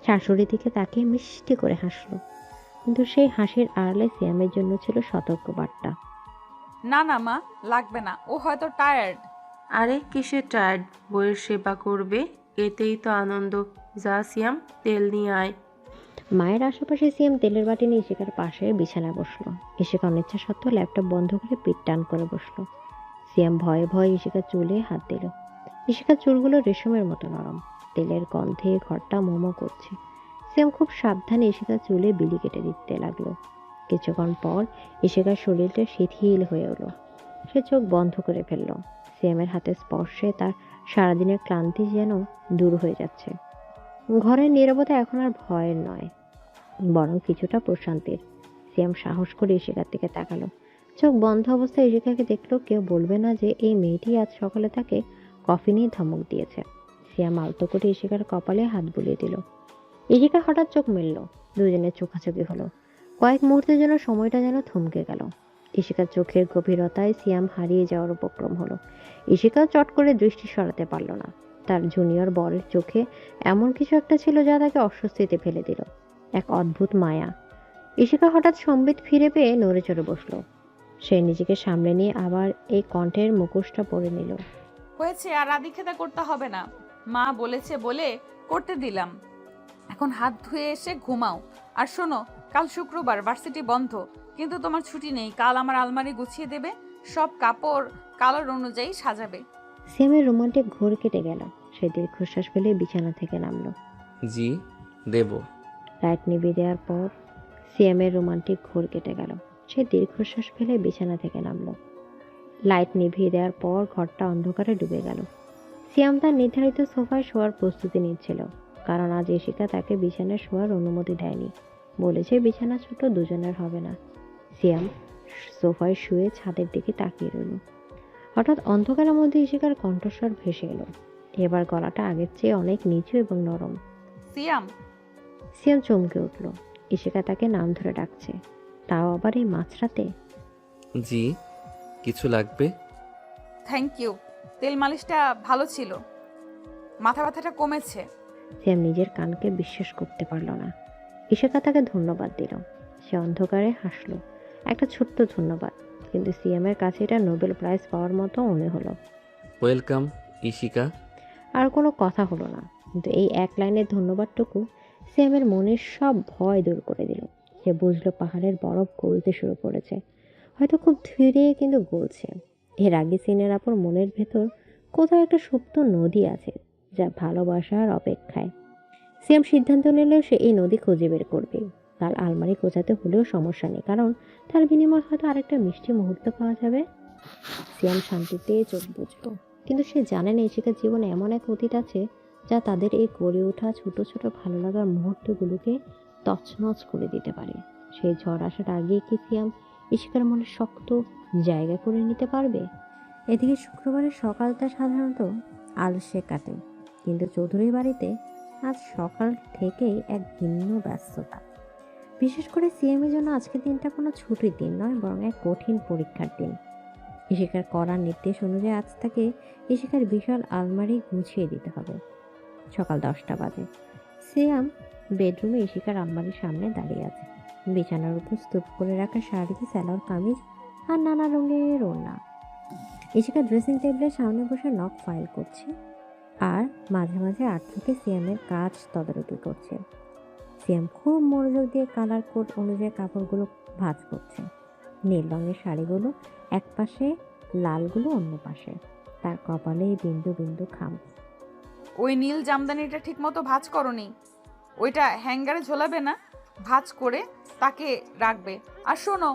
শাশুড়ির দিকে তাকিয়ে মিষ্টি করে হাসলো, কিন্তু সেই হাসির আড়ালে সিয়ামের জন্য ছিল সতর্কবার্তা। না না মা, লাগবে না, ও হয়তো টায়ার্ড। আরে কিসের টায়ার্ড, বইয়ের সেবা করবে, এতেই তো আনন্দ। যা সিয়াম, তেল নিয়ে আয়। মায়ের আশেপাশে সিয়াম তেলের বাটি নিয়ে ইশিকার পাশে বিছানায় বসলো। ইশিকা অনিচ্ছা সত্ত্বেও ল্যাপটপ বন্ধ করে পিঠ টান করে বসলো। সিয়াম ভয়ে ভয়ে ইশিকার চুলে হাত দিল। ইশিকার চুলগুলো রেশমের মতো নরম, তেলের গন্ধে ঘরটা মোমো করছে। সিয়াম খুব সাবধানে ইশিকার চুলে বিলি কেটে দিতে লাগলো। কিছুক্ষণ পর ইশিকার শরীরটা শিথিল হয়ে এলো। সে চোখ বন্ধ করে ফেললো। সিয়ামের হাতের স্পর্শে তার সারাদিনের ক্লান্তি যেন দূর হয়ে যাচ্ছে। ঘরের নীরবতা এখন আর ভয়ের নয়, বরং কিছুটা প্রশান্তির। সিয়াম সাহস করে ইশিকার দিকে তাকালো। চোখ বন্ধ অবস্থায় ইশিকাকে দেখলো। কেউ বলবে না যে এই মেয়েটি আজ সকালে তাকে কফি নিয়ে ধমক দিয়েছে। সিয়াম আলতো করে ইশিকার কপালে হাত বুলিয়ে দিল। ইশিকা হঠাৎ চোখ মেলল। দুজনের চোখাচোখি হলো। কয়েক মুহূর্তের জন্য সময়টা যেন থমকে গেল। ইশিকার চোখের গভীরতায় সিয়াম হারিয়ে যাওয়ার উপক্রম হলো। ইশিকা চট করে দৃষ্টি সরাতে পারল না। তার জুনিয়র বরের চোখে এমন কিছু একটা ছিল যা তাকে অস্বস্তিতে ফেলে দিল। এক অদ্ভুত মায়া। ইশিকা হঠাৎ সম্বিত ফিরে পেয়ে নড়ে চড়ে বসলো। সে নিজেকে সামলে নিয়ে আবার এই কণ্ঠের মুখোশটা পরে নিল। হয়েছে, আর আদিক্ষেতা করতে হবে না। মা বলেছে বলে করতে দিলাম। এখন হাত ধুয়ে এসে ঘুমাও। আর শোনো, কাল শুক্রবার, ভার্সিটি বন্ধ, কিন্তু তোমার ছুটি নেই। কাল আমার আলমারি গুছিয়ে দেবে, সব কাপড় কালার অনুযায়ী সাজাবে। সিয়ামের রোমান্টিক ঘোর কেটে গেল। সে দীর্ঘশ্বাস ফেলে বিছানা থেকে নামলো। জি দেব। লাইট নিভিয়ে দেওয়ার পর সিয়ামের রোমান্টিক ঘোর কেটে গেল। সে দীর্ঘশ্বাস ফেলে বিছানা থেকে নামলো। লাইট নিভিয়ে দেওয়ার পর ঘরটা অন্ধকারে ডুবে গেল। সিয়াম তার নির্ধারিত সোফায় শোয়ার প্রস্তুতি নিচ্ছিল, কারণ আজ ইশিকা তাকে বিছানায় শোয়ার অনুমতি দেয়নি। বলেছে বিছানা ছোট, দুজনের হবে না। সিয়াম সোফায় শুয়ে ছাদের দিকে তাকিয়ে রইল। হঠাৎ অন্ধকারের মধ্যে ইশিকার কণ্ঠস্বর ভেসে এলো। এবার গলাটা আগের চেয়ে অনেক নিচু এবং নরম। সিয়াম। সিয়াম চমকে উঠল। ইশিকা তাকে নাম ধরে ডাকছে, তাও আবার এই মাঝরাতে। জি, কিছু লাগবে? থ্যাংক ইউ, তেল মালিশটা ভালো ছিল, মাথা ব্যথাটা কমেছে। সিয়াম নিজের কানকে বিশ্বাস করতে পারল না। ইশিকা তাকে ধন্যবাদ দিল। সে অন্ধকারে হাসলো, একটা ছোট্ট ধন্যবাদ, কিন্তু সিয়ামের কাছে এটা নোবেল প্রাইজ পাওয়ার মতো মনে হলো। ওয়েলকাম ইশিকা। আর কোনো কথা হলো না, কিন্তু এই এক লাইনের ধন্যবাদটুকু সিয়ামের মনের সব ভয় দূর করে দিল। সে বুঝলো পাহাড়ের বরফ গলতে শুরু করেছে, হয়তো খুব ধীরে কিন্তু গলছে। এর আগে সিনের আপর মনের ভেতর কোথাও একটা সুপ্ত নদী আছে, যা ভালোবাসার অপেক্ষায়। সিয়াম সিদ্ধান্ত নিলেও সে এই নদী খুঁজে বের করবে। তার আলমারি গোছাতে হলেও সমস্যা নেই, কারণ তার বিনিময়ে হয়তো আরেকটা মিষ্টি মুহূর্ত পাওয়া যাবে। সিয়াম শান্তিতে চোখ বুঝলো, কিন্তু সে জানে না ইশিকার জীবনে এমন এক অতীত আছে যা তাদের এই গড়ে ওঠা ছোট ছোট ভালো লাগার মুহূর্তগুলোকে তছনছ করে দিতে পারে। সেই ঝড় আসার আগে কি সিয়াম ইশিকার মনে শক্ত জায়গা করে নিতে পারবে? এদিকে শুক্রবারের সকালটা সাধারণত আলসে কাটে, কিন্তু চৌধুরী বাড়িতে আজ সকাল থেকেই এক ভিন্ন ব্যস্ততা। বিশেষ করে সিএমের জন্য আজকের দিনটা কোনো ছুটির দিন নয়, বরং এক কঠিন পরীক্ষার দিন। ইশিকার করার নির্দেশ অনুযায়ী আজ তাকে ইশিকার বিশাল আলমারি গুছিয়ে দিতে হবে। সকাল 10টা বাজে। সিয়াম বেডরুমে ইশিকার আলমারির সামনে দাঁড়িয়ে আছে। বিছানার উপর স্তূপ করে রাখা শাড়ি, সালোয়ার কামিজ আর নানা রঙের ওড়না। ইশিকা ড্রেসিং টেবিলের সামনে বসে নখ ফাইল করছে, আর মাঝে মাঝে আট থেকে সিয়ামের কাজ তদারকি করছে। সিয়াম খুব মনোযোগ দিয়ে কালার কোড অনুযায়ী কাপড়গুলো ভাঁজ করছে। নীল রঙের শাড়িগুলো এক পাশে, লালগুলো অন্য পাশে। তার কপালে বিন্দু বিন্দু খাম। ওই নীল জামদানিটা ঠিক মতো ভাঁজ করনি, ওইটা হ্যাঙ্গারে ঝোলাবে না, ভাঁজ করে তাকে রাখবে। আর শোনো,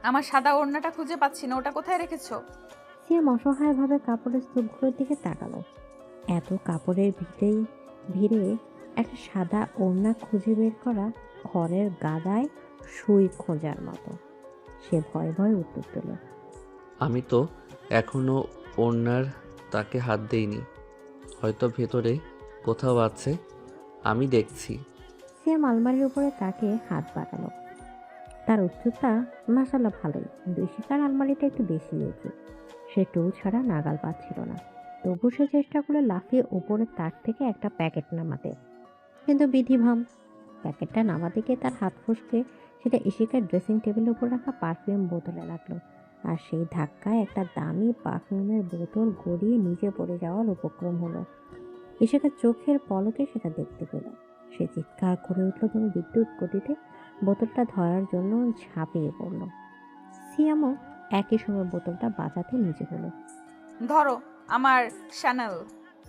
আমার সাদা ওড়নাটা খুঁজে পাচ্ছি না, ওটা কোথায় রেখেছো? সিয়াম অসহায়ভাবে কাপড়ের স্তূপগুলোর দিকে তাকালো। এত কাপড়ের ভিড়ে একটা সাদা ওড়না খুঁজে বের করা খড়ের গাদায় সুই খোঁজার মতো। সে ভয়ে ভয়ে উত্তর দিল, আমি তো এখনো ওড়নার তাকে হাত দেইনি, হয়তো ভেতরে কোথাও আছে, আমি দেখছি। সিয়াম আলমারির উপরে তাকে হাত বাড়ালো। তার উচ্চতা মাশাআল্লাহ ভালোই, কিন্তু ইশিকার আলমারিটা একটু বেশি উঁচু। সে টু ছাড়া নাগাল পাচ্ছিল না। তবু সে চেষ্টা করলো লাফিয়ে উপরের তাক থেকে একটা প্যাকেট নামাতে, কিন্তু বিধিভাম। প্যাকেটটা নামাতে গিয়ে তার হাত ফসকে সেটা ইশিকার ড্রেসিং টেবিলের উপর রাখা পারফিউম বোতলে লাগলো, আর সেই ধাক্কায় একটা দামি পারফিউমের বোতল গড়িয়ে নিচে পড়ে যাওয়ার উপক্রম হলো। ইশিকার চোখের পলকে সেটা দেখতে পেল। সে চিৎকার করে উঠল এবং বিদ্যুৎ গতিতে বোতলটা ধরার জন্য ঝাঁপিয়ে পড়ল। সিয়ামও একই সময় বোতলটা বাঁচাতে নিচে হলো। ধরো আমার শ্যানেল।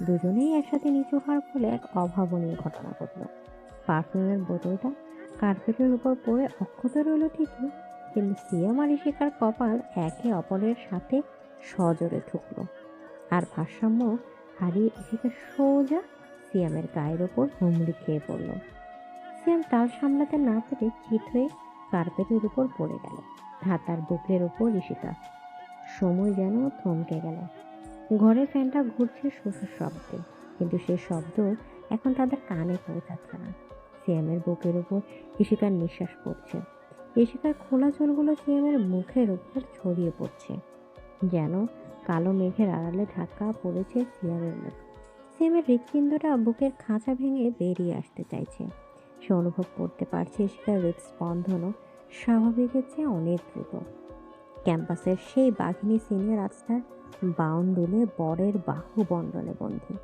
দুজনেই একসাথে নিচু হওয়ার ফলে এক অভাবনীয় ঘটনা ঘটল। পারফিউমের বোতলটা কার্পেটের উপর পড়ে অক্ষত রইল ঠিকই, কিন্তু সিয়াম আর ইশিকার কপাল একে অপরের সাথে সজোরে ঠুকলো, আর ভারসাম্য হারিয়ে ইশিকা সোজা সিয়ামের গায়ের ওপর হুমড়ি খেয়ে পড়ল। সিয়াম তাল সামলাতে না পেরে চিত হয়ে কার্পেটের উপর পড়ে গেল, আর তার বুকের উপর ইশিকা। সময় যেন থমকে গেল। ঘরে ফ্যানটা ঘুরছে শোষের শব্দে, কিন্তু সে শব্দ এখন তাদের কানে পৌঁছাচ্ছে না। সিয়ামের বুকের উপর ইশিকার নিঃশ্বাস পড়ছে। ইশিকার খোলা চুলগুলো সিয়ামের মুখের উপর ছড়িয়ে পড়ছে, যেন কালো মেঘের আড়ালে ঢাকা পড়েছে সিয়ামের মুখ। সিয়ামের হৃৎপিণ্ডটা বুকের খাঁচা ভেঙে বেরিয়ে আসতে চাইছে। সে অনুভব করতে পারছে ইশিকার হৃদস্পন্দনও স্বাভাবিকের চেয়ে অনেক দ্রুত। ক্যাম্পাসের সেই বাঘিনী সিনিয়র আজ তার বাউন্ডুলে বরের বাহু বন্ধনে বন্দী।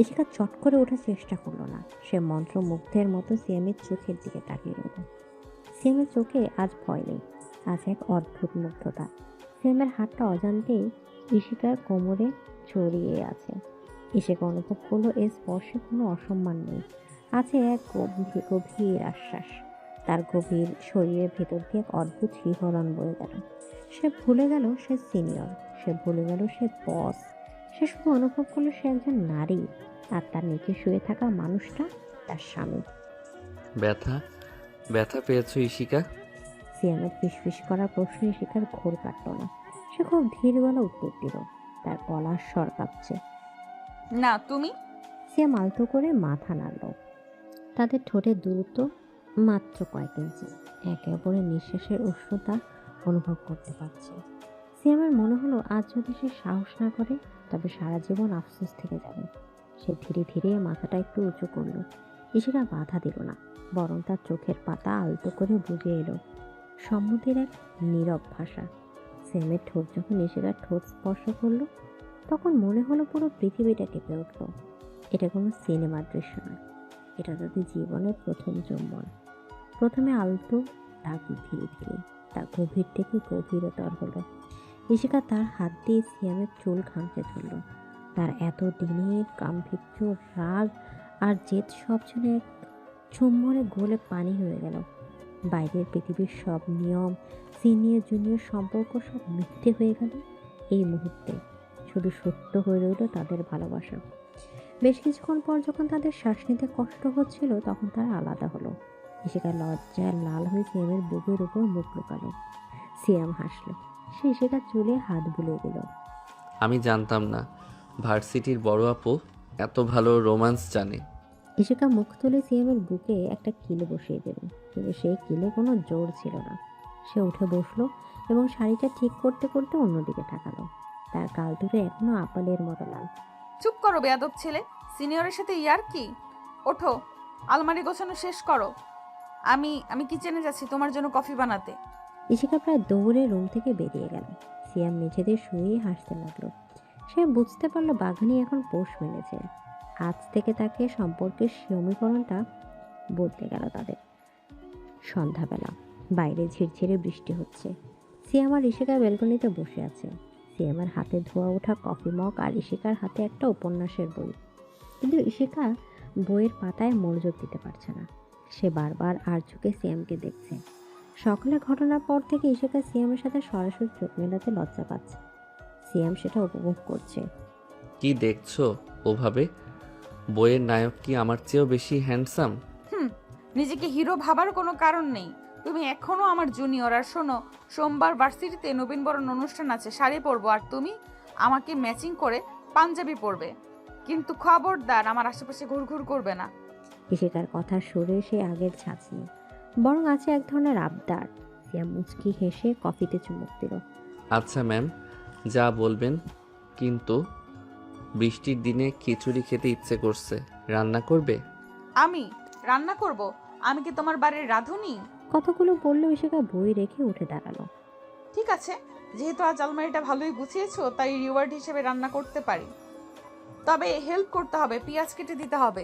ইশিকা চট করে ওঠার চেষ্টা করলো না। সে মন্ত্রমুগ্ধের মতো সিএমের চোখের দিকে তাকিয়ে রইল। সিএমের চোখে আজ ভয় নেই, আজ এক অদ্ভুত মুগ্ধতা। সিএমের হাতটা অজান্তেই ইশিকার কোমরে ছড়িয়ে আছে। ইশিকা অনুভব করলো এই স্পর্শে কোনো অসম্মান নেই, আছে এক গভীর গভীর আশ্বাস। তার গভীর শরীরের ভেতর দিয়ে এক অদ্ভুত শিহরণ বয়ে গেল। সে ভুলে গেল সে সিনিয়র, সে ভুলে গেল সে বস। সে শুধু অনুভব করলো সে একজন নারী, আর তার নিচে শুয়ে থাকা মানুষটা তার স্বামী। ব্যথা ব্যথা পেয়েছো ইশিকা? সিয়ামের ফিসফিস করা প্রশ্নে ইশিকার ঘোর কাটল না। সে খুব ধীর গলা উত্তর দিল, তার গলার স্বর কাঁপছে। না, তুমি? সিয়াম আলতো করে মাথা নাড়ল। তাদের ঠোঁটের দূরত্ব মাত্র কয়েক ইঞ্চি। একে অপরের নিঃশ্বাসের উষ্ণতা অনুভব করতে পারছে। সিয়ামের মনে হলো আজ যদি সে সাহস না করে তবে সারা জীবন আফসোস থেকে যাবে। সে ধীরে ধীরে মাথাটা একটু উঁচু করলো। ইশিকা বাধা দিল না, বরং তার চোখের পাতা আলতো করে বুঝে এলো সম্মতির এক নীরব ভাষা। সিয়ামের ঠোঁট যখন ইশিকার ঠোঁট স্পর্শ করলো তখন মনে হলো পুরো পৃথিবীটা কেঁপে উঠল। এটা কোনো সিনেমার দৃশ্য নয়, এটা তাদের জীবনের প্রথম চুম্বন। প্রথমে আলতো, তারপর ধীরে ধীরে তার গভীর থেকে গভীরতর হলো। ইশিকা তার হাত দিয়ে সিয়ামের চুল খামচে ধরল। তার এত দিনের গাম্ভীর্য, রাগ আর জেদ সব যেন এক চুম্বনে গলে পানি হয়ে গেল। বাইরের পৃথিবীর সব নিয়ম, সিনিয়র জুনিয়র সম্পর্ক সব মিথ্যে হয়ে গেল এই মুহূর্তে। শুধু সত্য হয়ে রইল তাদের ভালোবাসা। বেশ কিছুক্ষণ পর যখন তাদের শ্বাস নিতে কষ্ট হচ্ছিল তখন তারা আলাদা হলো। ইশিকা লজ্জায় লাল হয়ে সিয়ামের বুকের উপর মুখ লুকালো। সিয়াম হাসলো। সে ইশিকার চুলে হাত বুলিয়ে দিল। আমি জানতাম না ভার্সিটির বড় আপু এত ভালো রোম্যান্স জানে। ইশিকা মুখ তুলে সিয়ামের বুকে একটা কিল বসিয়ে দিল, কিন্তু সেই কিলে কোনো জোর ছিল না। সে উঠে বসলো এবং শাড়িটা ঠিক করতে করতে অন্যদিকে তাকালো। তার গাল দুটো এখনো আপেলের মতো লাল। চুপ করো বেয়াদব ছেলে, সিনিয়রের সাথে ইয়ার কি? ওঠো, আলমারি গোছানো শেষ করো। আমি আমি কিচেনে যাচ্ছি তোমার জন্য কফি বানাতে। ইশিকা প্রায় দৌড়ে রুম থেকে বেরিয়ে গেল। সিয়াম মেঝেতে শুয়ে হাসতে লাগলো। সে বুঝতে পারলো বাঘানি এখন পোষ মেনেছে। আজ থেকে তাকে সম্পর্কের সমীকরণটা বদলে গেল তাদের। সন্ধ্যাবেলা বাইরে ঝিরঝিরে বৃষ্টি হচ্ছে। সিয়াম আর ইশিকা ব্যালকনিতে বসে আছে। সিয়ামের হাতে ধোয়া ওঠা কফি মগ আর ইশিকার হাতে একটা উপন্যাসের বই। কিন্তু ইশিকা বইয়ের পাতায় মনোযোগ দিতে পারছে না। সে বারবার আর চোখে সিয়ামকে দেখছে। সকালের ঘটনার পর থেকে ইশিকা সিয়ামের সাথে সরাসরি চোখ মেলাতে লজ্জা পাচ্ছে। সিয়াম সেটা উপভোগ করছে। কি দেখছো ওভাবে? বইয়ের নায়ক কি আমার চেয়েও বেশি হ্যান্ডসাম? নিজেকে হিরো ভাবার কোনো কারণ নেই। তুমি এখনো আমার জুনিয়র। আর শোনো, সোমবার ভার্সিটিতে নবীনবরণ অনুষ্ঠান আছে, শাড়ি পরবো আর তুমি আমাকে ম্যাচিং করে পাঞ্জাবি পরবে। কিন্তু খবরদার আমার আশেপাশে ঘুরঘুর করবে না। ইশিকার কথা শুনে সে আগের ছাঁচ নেই, বরং আছে এক ধরনের আবদার। সিয়াম মুচকি হেসে কফিতে চুমুক দিল। আচ্ছা ম্যাম, যা বলবেন। কিন্তু বৃষ্টির দিনে খিচুড়ি খেতে ইচ্ছে করছে, রান্না করবে? আমি রান্না করব? আমি কি তোমার বাড়ির রাঁধুনি? কতগুলো বললো ইশিকা বই রেখে উঠে দাঁড়ালো। ঠিক আছে, যেহেতু আজ আলমারিটা ভালোই গুছিয়েছো তাই রিওয়ার্ড হিসেবে রান্না করতে পারি। তবে হেল্প করতে হবে, পেঁয়াজ কেটে দিতে হবে।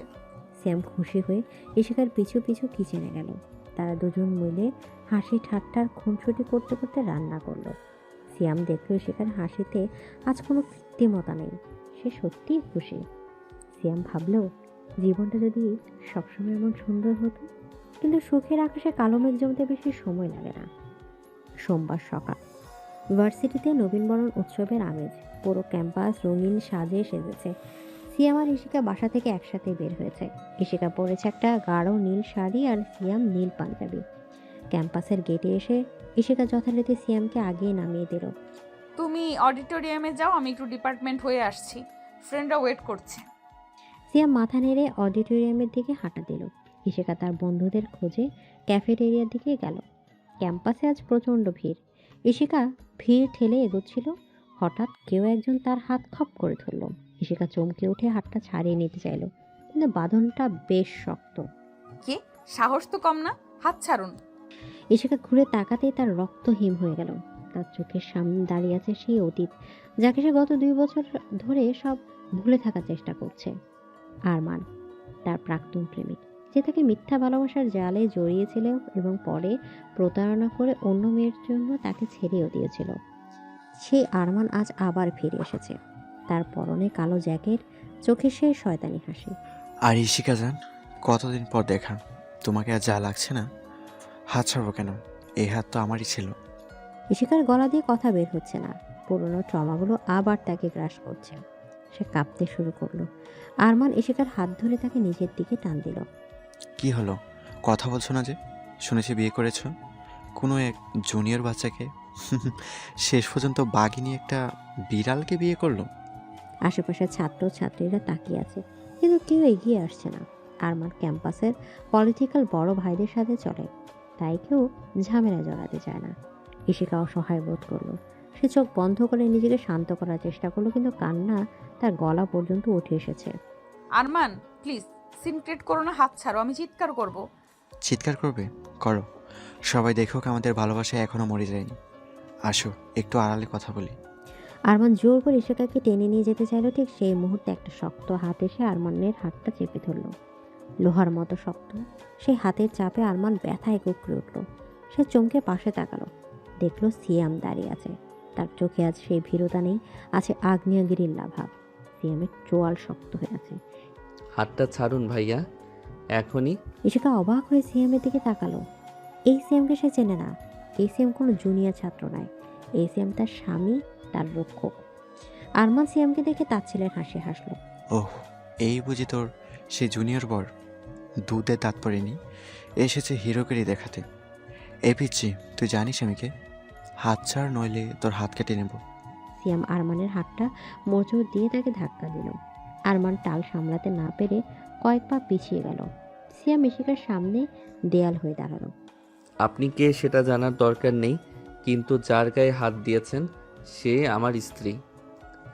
সিয়াম খুশি হয়ে ইশিকার পিছু পিছু কিচেনে গেল। তারা দুজন মিলে হাসি ঠাট্টার খুনসুটি করতে করতে রান্না করলো। সিয়াম দেখলো ইশিকার হাসিতে আজ কোনো কৃত্রিমতা নেই, সে সত্যিই খুশি। সিয়াম ভাবলো জীবনটা যদি সবসময় এমন সুন্দর হতো। কিন্তু সুখের আকাশে কালো মেঘ জমতে বেশি সময় লাগে না। সোমবার সকাল ভার্সিটিতে নবীনবরণ উৎসবের আমেজ। পুরো ক্যাম্পাস রঙিন সাজে সেজেছে। সিয়াম আর ইশিকা বাসা থেকে একসাথে বের হয়েছে। ইশিকা পরেছে একটা গাঢ় নীল শাড়ি আর সিয়াম নীল পাঞ্জাবি। ক্যাম্পাসের গেটে এসে ইশিকা যথারীতি সিয়ামকে আগিয়ে নামিয়ে দিল। তুমি অডিটোরিয়ামে যাও, আমি একটু ডিপার্টমেন্ট হয়ে আসছি, ফ্রেন্ডরা ওয়েট করছে। সিয়াম মাথা নেড়ে অডিটোরিয়ামের দিকে হাঁটা দিল। ইশিকা তার বন্ধুদের খোঁজে ক্যাফেটেরিয়ার দিকে গেল। ক্যাম্পাসে আজ প্রচণ্ড ভিড়। ইশিকা ভিড় ঠেলে এগোচ্ছিল, হঠাৎ কেউ একজন তার হাত খপ করে ধরল। ইশিকা চমকে উঠে হাতটা ছাড়িয়ে নিতে চাইল, কিন্তু বাঁধনটা বেশ শক্ত। কে? সাহস তো কম না, হাত ছাড়ুন। ইশিকা ঘুরে তাকাতেই তার রক্ত হিম হয়ে গেল। তার চোখের সামনে দাঁড়িয়ে আছে সেই অতীত, যাকে সে গত 2 বছর ধরে সব ভুলে থাকার চেষ্টা করছে। আরমান, তার প্রাক্তন প্রেমিক, যে তাকে মিথ্যা ভালোবাসার জালে জড়িয়েছিল এবং পরে প্রতারণা করে অন্য মেয়ের জন্য তাকে ছেড়েও দিয়েছিল। সেই আরমান আজ আবার ফিরে এসেছে। তার পরনে কালো জ্যাকেট, চোখে সেই শয়তানি হাসি। আর ইশিকা জান, কতদিন পর দেখা। তোমাকে আর যা লাগছে না? হাত ছাড়বো কেন? এই হাত তো আমারই ছিল। ইশিকার গলা দিয়ে কথা বের হচ্ছে না। পুরনো ট্রমাগুলো আবার তাকে গ্রাস করছে। সে কাঁপতে শুরু করলো। আরমান ইশিকার হাত ধরে তাকে নিজের দিকে টান দিল। কি হলো? কথা বলছো না যে? শুনেছি বিয়ে করেছো কোনো এক জুনিয়র বাচ্চাকে। শেষ পর্যন্ত বাঘিনী একটা বিড়ালকে বিয়ে করলো। আশেপাশের ছাত্র ছাত্রীরা তাকিয়ে আছে, কিন্তু কেউ এগিয়ে আসছে না। আরমান ক্যাম্পাসের পলিটিক্যাল বড় ভাইদের সাথে চলে, তাই কেউ ঝামেলা জড়াতে চায় না। ইশিকা অসহায় বোধ করলো। সে চোখ বন্ধ করে নিজেকে শান্ত করার চেষ্টা করলো, কিন্তু কান্না তার গলা পর্যন্ত উঠে এসেছে। আরমান প্লিজ, সিনক্রেট করো না, হাত ছাড়ো, আমি চিৎকার করব। চিৎকার করবে? করো, সবাই দেখুক আমাদের ভালোবাসা এখনো মরে যায়নি। আসো একটু আড়ালে কথা বলি। আরমান জোর করে ইশিকাকে টেনে নিয়ে যেতে চাইলো। ঠিক সেই মুহূর্তে একটা শক্ত হাত এসে আরমানের হাতটা চেপে ধরল, লোহার মতো শক্ত। সেই হাতের চাপে আরমান ব্যথায় কুঁকড়ে উঠল। সে চমকে পাশে তাকালো, দেখলো সিয়াম দাঁড়িয়ে আছে। তার চোখে আজ সেই ভীরতা নেই, আছে আগ্নেয়গিরির ভাব। সিয়ামের চোয়াল শক্ত হয়ে আছে। হাতটা ছাড়ুন ভাইয়া, এখনই। ইশিকা অবাক হয়ে সিয়ামের দিকে তাকালো। এই সিয়ামকে সে চেনে না। এই সিয়াম কোনো জুনিয়র ছাত্র নয়। এই সিয়াম তার স্বামী, তার রক্ষক। আরমান সিয়ামকে দেখে তার ছেলের হাসি হাসলো। ওহ, এই বুঝি তোর সে জুনিয়র বর? দুধে দাঁত পড়েনি, এসেছে হিরোগিরি দেখাতে। এ পিচ্ছি, তুই জানিস আমি কে? হাত ছাড়, নইলে তোর হাত কেটে নেব। সিয়াম আরমানের হাতটা মোচড় দিয়ে তাকে ধাক্কা দিল। আরমান টাল সামলাতে না পেরে কয়েক পা পিছিয়ে গেল। সিয়াম ইশিকার সামনে দেয়াল হয়ে দাঁড়ালো। আপনি কে সেটা জানার দরকার নেই, কিন্তু যার গায়ে হাত দিয়েছেন সে আমার স্ত্রী,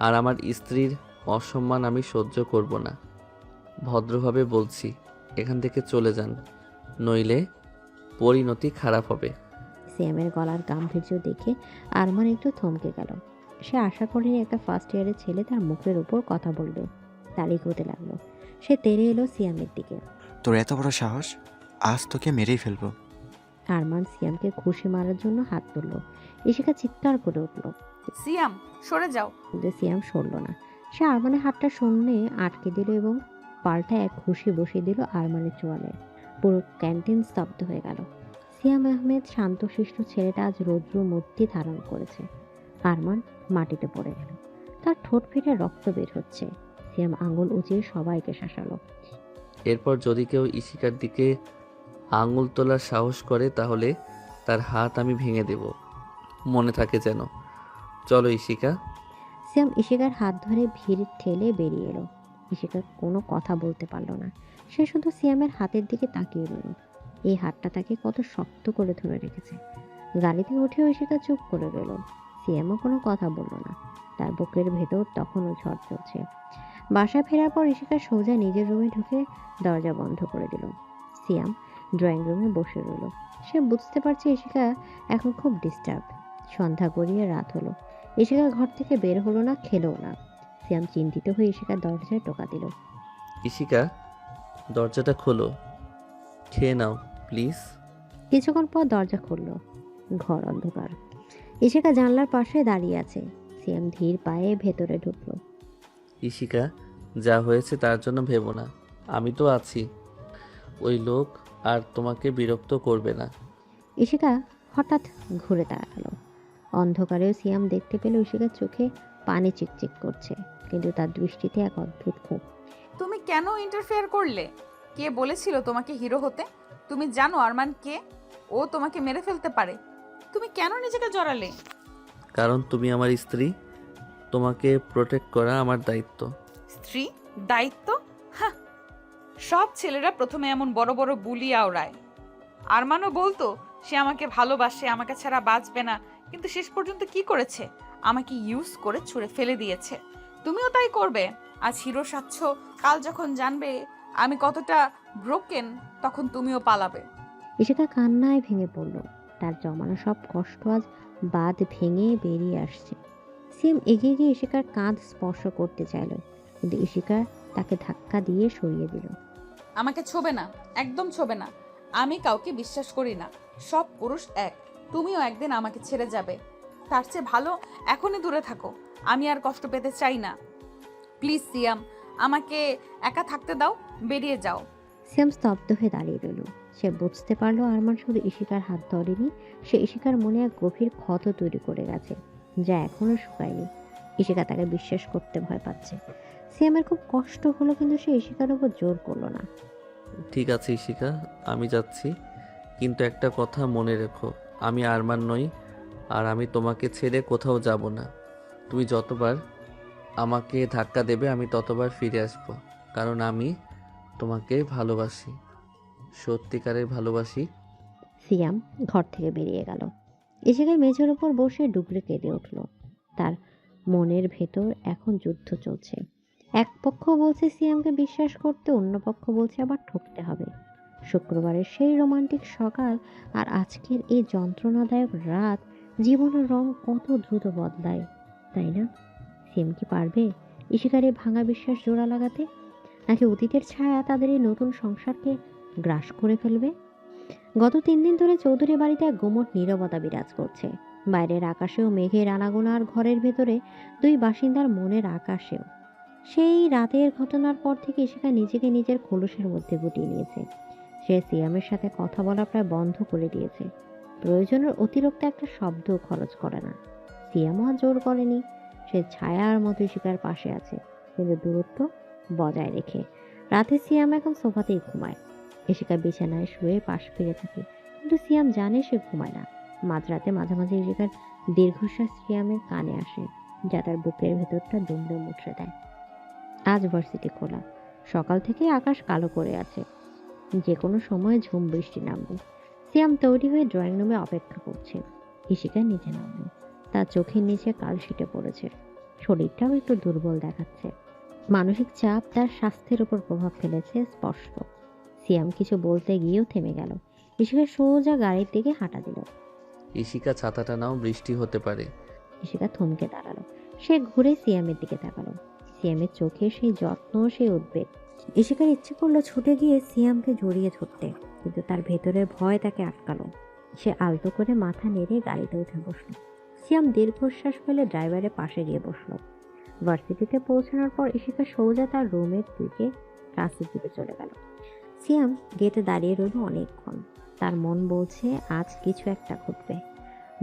আর আমার স্ত্রীর অসম্মান আমি সহ্য করব না। ভদ্রভাবে বলছি, এখান থেকে চলে যান, নইলে পরিণতি খারাপ হবে। সিয়ামের গলার গাম্ভীর্য দেখে আরমান একটু থমকে গেল। সে আশা করেনি একটা ফার্স্ট ইয়ারের ছেলে তার মুখের উপর কথা বলবে। তারিখ হতে লাগলো। সে তেড়ে এলো সিয়ামের দিকে। তোর এত বড় সাহস, আজ তোকে মেরেই ফেলবো। আরমান সিয়ামকে ঘুষি মারার জন্য হাত তুলল। ইশিকা চিৎকার করে উঠল, সিয়াম সরে যাও। কিন্তু সিয়াম সরল না। সে আরমানের হাতটা শূন্যে আটকে দিল এবং পাল্টা এক ঘুষি বসিয়ে দিল আরমানের চোয়ালে। পুরো ক্যান্টিন স্তব্ধ হয়ে গেল। সিয়াম আহমেদ শান্তশিষ্ট ছেলেটা আজ রৌদ্র মূর্তি ধারণ করেছে। আরমান মাটিতে পড়ে গেল। তার ঠোঁট ফেটে রক্ত বের হচ্ছে। সিয়াম আঙুল উঁচিয়ে সবাইকে শাসালো। এরপর যদি কেউ ইশিকার দিকে আঙুল তোলার সাহস করে তাহলে তার হাত আমি ভেঙে দেব, মনে থাকে যেন। চলো ইশিকা। সিয়াম ইশিকার হাত ধরে ভিড় ঠেলে বেরিয়ে এলো। ইশিকা কোনো কথা বলতে পারল না। সে শুধু সিয়ামের হাতের দিকে তাকিয়ে রইল। এই হাতটা তাকে কত শক্ত করে ধরে রেখেছে। গাড়িতে উঠেও ইশিকা চুপ করে রইল। সিয়ামও কোনো কথা বলল না। তার বুকের ভেতর তখনও ঝড় চলছে। বাসায় ফেরার পর ইশিকা সোজা নিজের রুমে ঢুকে দরজা বন্ধ করে দিল। সিয়াম ড্রয়িং রুমে বসে রইল। সে বুঝতে পারছে ইশিকা এখন খুব ডিস্টার্ব। সন্ধ্যা গড়িয়ে রাত হলো। ইশিকা ঘর থেকে বের হলো না, খেলো না। সিয়াম চিন্তিত হয়ে ইশিকার দরজায় টোকা দিল। ইশিকা, দরজাটা খোলো, খেয়ে নাও প্লিজ। কিছুক্ষণ পর দরজা খুলল। ঘর অন্ধকার। ইশিকা জানলার পাশে দাঁড়িয়ে আছে। সিয়াম ধীর পায়ে ভেতরে ঢুকলো। ইশিকা, যা হয়েছে তার জন্য ভেবো না, আমি তো আছি। ওই লোক আর তোমাকে বিরক্ত করবে না। ইশিকা হঠাৎ ঘুরে তাকালো। অন্ধকারেও সিয়াম দেখতে পেল ইশিকার চোখে পানি চিকচিক করছে, কিন্তু তার দৃষ্টিতে এক অদ্ভুত ক্ষোভ। তুমি কেন ইন্টারফেয়ার করলে? কে বলেছিল তোমাকে হিরো হতে? তুমি জানো আরমান কে? ও তোমাকে মেরে ফেলতে পারে। তুমি কেন নিজেকে জড়ালে? কারণ তুমি আমার স্ত্রী, তোমাকে প্রোটেক্ট করা আমার দায়িত্ব। স্ত্রী? দায়িত্ব? হ্যাঁ, সব ছেলেরা প্রথমে এমন বড় বড় বুলি আওড়ায়। আরমানও বলতো সে আমাকে ভালোবাসে, আমাকে ছাড়া বাঁচবে না, কিন্তু শেষ পর্যন্ত কি করেছে? আমাকে ইউজ করে ছুঁড়ে ফেলে দিয়েছে। তুমিও তাই করবে। আজ হিরো সাচ্ছ, কাল যখন জানবে আমি কতটা ব্রোকেন, তখন তুমিও পালাবে। ইশিকা কান্নায় ভেঙে পড়ল। তার জমানো সব কষ্ট আজ বাঁধ ভেঙে বেরিয়ে আসছে। সিএম এগিয়ে গিয়ে ইশিকার কাঁধ স্পর্শ করতে চাইল, কিন্তু ইশিকা তাকে ধাক্কা দিয়ে সরিয়ে দিল। আমাকে ছোবে না, একদম ছোবে না। আমি কাউকে বিশ্বাস করি না। সব পুরুষ এক। তুমিও একদিন আমাকে ছেড়ে যাবে। তার চেয়ে ভালো এখনই দূরে থাকো। আমি আর কষ্ট পেতে চাই না। প্লিজ সিয়াম, আমাকে একা থাকতে দাও, বেরিয়ে যাও। সিয়াম স্তব্ধ হয়ে দাঁড়িয়ে রইল। সে বুঝতে পারলো আরমান শুধু ইশিকার হাত ধরেনি, সে ইশিকার মনে এক গভীর ক্ষত তৈরি করে গেছে, যা এখনো শুকায়নি। ইশিকা তাকে বিশ্বাস করতে ভয় পাচ্ছে। সিয়ামের খুব কষ্ট হলো, কিন্তু সে ইশিকার উপর জোর করলো না। ঠিক আছে ইশিকা, আমি যাচ্ছি, কিন্তু একটা কথা মনে রেখো, আমি আরমান নই, আর আমি তোমাকে ছেড়ে কোথাও যাব না। তুমি যতবার আমাকে ধাক্কা দেবে আমি ততবার ফিরে আসব, কারণ আমি তোমাকে ভালোবাসি, সত্যিকারের ভালোবাসি। সিয়াম ঘর থেকে বেরিয়ে গেল। ইশিকা মেঝের ওপর বসে ডুকরে কেঁদে উঠল। তার মনের ভেতর এখন যুদ্ধ চলছে। এক পক্ষ বলছে সিয়ামকে বিশ্বাস করতে, অন্য পক্ষ বলছে আবার ঠকতে হবে। শুক্রবারের সেই রোমান্টিক সকাল আর আজকের এই যন্ত্রণাদায়ক রাত জীবনের রং কত দ্রুত বদলায়, তাই না? সিয়াম কি পারবে ইশিকার এই ভাঙা বিশ্বাস জোড়া লাগাতে, নাকি অতীতের ছায়া তাদের এই নতুন সংসারকে গ্রাস করে ফেলবে? গত 3 দিন ধরে চৌধুরী বাড়িতে এক গুমোট নীরবতা বিরাজ করছে। বাইরের আকাশেও মেঘের আনাগোনা, আর ঘরের ভেতরে 2 বাসিন্দার মনের আকাশেও। সেই রাতের ঘটনার পর থেকে ইশিকা নিজেকে নিজের খোলসের মধ্যে গুটিয়ে নিয়েছে। সে সিয়ামের সাথে কথা বলা প্রায় বন্ধ করে দিয়েছে। প্রয়োজনের অতিরিক্ত একটা শব্দও খরচ করে না। সিয়ামও আর জোর করেনি। সে ছায়ার মতো ইশিকার পাশে আছে, কিন্তু দূরত্ব বজায় রেখে। রাতে সিয়াম এখন সোফাতেই ঘুমায়। ইশিকা বিছানায় শুয়ে পাশ ফিরে থাকে, কিন্তু সিয়াম জানে সে ঘুমায় না। মাঝরাতে মাঝে মাঝে ইশিকার দীর্ঘশ্বাস সিয়ামের কানে আসে, যা তার বুকের ভেতরটা দুমড়ে মুচড়ে দেয়। আজ ভার্সিটি খোলা। সকাল থেকে আকাশ কালো করে আছে, যে কোনো সময় ঝুম বৃষ্টি নামবে। সিয়াম তৈরি হয়ে ড্রয়িং রুমে অপেক্ষা করছে। ইশিকা নিচে নামলো। তার চোখের নিচে কালশিটে পড়েছে, শরীরটাও একটু দুর্বল দেখাচ্ছে। মানসিক চাপ তার স্বাস্থ্যের উপর প্রভাব ফেলেছে স্পষ্ট। সিয়াম কিছু বলতে গিয়েও থেমে গেল। ইশিকা সোজা গাড়ির দিকে হাঁটা দিল। ইশিকা ছাতাটা নাও, বৃষ্টি হতে পারে। ইশিকা থমকে দাঁড়ালো। সে ঘুরে সিয়ামের দিকে তাকালো। সিয়ামের চোখে সেই যত্ন, সেই উদ্বেগ। ইশিকার ইচ্ছে করলো ছুটে গিয়ে সিয়ামকে জড়িয়ে ধরতে, কিন্তু তার ভেতরের ভয় তাকে আটকালো। সে আলতো করে মাথা নেড়ে গাড়িতে উঠে বসলো। সিয়াম দীর্ঘশ্বাস ফেলে ড্রাইভারের পাশে গিয়ে বসলো। ভার্সিটিতে পৌঁছানোর পর ইশিকা সোজা তার রুমের দিকে ক্লাসের দিকে চলে গেল। সিয়াম গেটে দাঁড়িয়ে রইল অনেকক্ষণ। তার মন বলছে আজ কিছু একটা ঘটবে।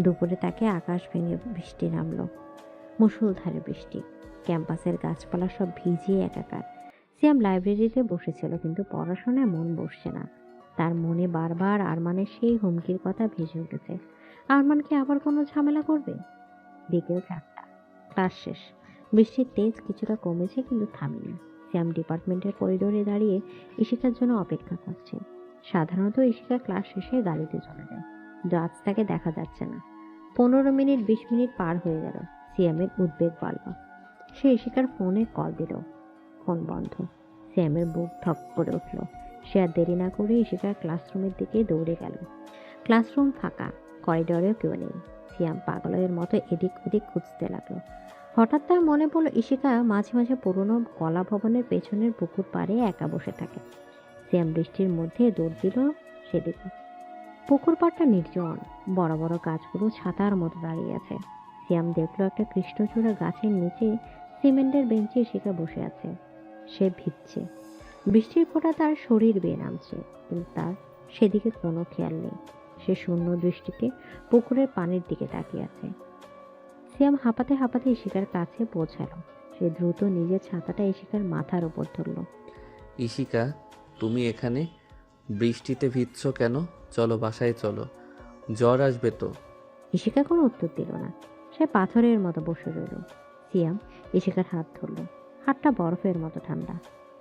দুপুরে তাকে আকাশ ভেঙে বৃষ্টি নামলো, মুষলধারে বৃষ্টি। ক্যাম্পাসের গাছপালা সব ভিজিয়ে একাকার। সিয়াম লাইব্রেরিতে বসেছিল, কিন্তু পড়াশোনায় মন বসছে না। তার মনে বারবার আরমানের সেই হুমকির কথা ভেসে উঠেছে। আরমান কি আবার কোনো ঝামেলা করবে? বিকেল 4টা, ক্লাস শেষ। বৃষ্টির তেজ কিছুটা কমেছে, কিন্তু থামেনি। সিয়াম ডিপার্টমেন্টের করিডোরে দাঁড়িয়ে ইশিকার জন্য অপেক্ষা করছে। সাধারণত ইশিকা ক্লাস শেষে গাড়িতে চলে যায়, কিন্তু আজ তাকে দেখা যাচ্ছে না। 15 মিনিট 20 মিনিট পার হয়ে গেল। সিয়ামের উদ্বেগ বাড়ল। সে ইশিকার ফোনে কল দিল, ফোন বন্ধ। সিয়ামের বুক ধক করে উঠল। সে আর দেরি না করে ইশিকার ক্লাসরুমের দিকে দৌড়ে গেল। ক্লাসরুম ফাঁকা, করিডোরেও কেউ নেই। সিয়াম পাগলের মতো এদিক ওদিক খুঁজতে লাগলো। হঠাৎ তার মনে পড়ল ইশিকা মাঝে মাঝে পুরনো কলা ভবনের পেছনের পুকুর পাড়ে একা বসে থাকে। সিয়াম বৃষ্টির মধ্যে দৌড় দিল সেদিকে। পুকুর পাড়টা নির্জন, বড় বড় গাছগুলো ছাতার মতো দাঁড়িয়ে আছে। সিয়াম দেখলো একটা কৃষ্ণচূড়া গাছের নিচে সিমেন্টের বেঞ্চে ইশিকা বসে আছে। সে ভিজছে, বৃষ্টির ফোঁটা তার শরীর বেয়ে নামছে, কিন্তু তার সেদিকে কোনো খেয়াল নেই। সে শূন্য দৃষ্টিতে পুকুরের পানির দিকে তাকিয়ে আছে। সিয়াম হাঁপাতে হাঁপাতে ইশিকার কাছে পৌঁছালো। সে দ্রুত নিজের ছাতাটা ইশিকার মাথার উপর ধরল। ইশিকা, তুমি এখানে বৃষ্টিতে ভিজছো কেন? চলো বাসায় চলো, জ্বর আসবে তো। ইশিকা কোনো উত্তর দিল না। সে পাথরের মতো বসে রইল। সিয়াম ইশিকার হাত ধরল। হাতটা বরফের মতো ঠান্ডা।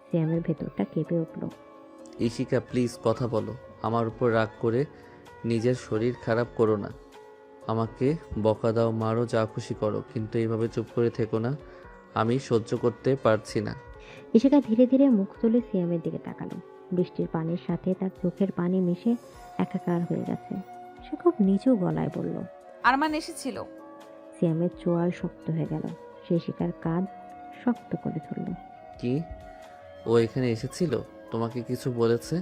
সিয়ামের ভেতরটা কেঁপে উঠল। ইশিকা প্লিজ কথা বলো, আমার উপর রাগ করে নিজের শরীর খারাপ করো না। আমাকে বকা দাও, মারো, যা খুশি করো, কিন্তু এইভাবে চুপ করে থেকো না। আমি সহ্য করতে পারছি না। ইশিকা ধীরে ধীরে মুখ তুলে সিয়ামের দিকে তাকালো। বৃষ্টির পানির সাথে তার চোখের পানি মিশে একাকার হয়ে গেছে। সে খুব নিচু গলায় বলল। আরমান এসেছিল। সিয়ামের চোয়াল শক্ত হয়ে গেল। সে শিকার কাঁধ শক্ত করে ধরল। কি ও এখানে এসেছিল? তোমাকে কিছু বলেছে?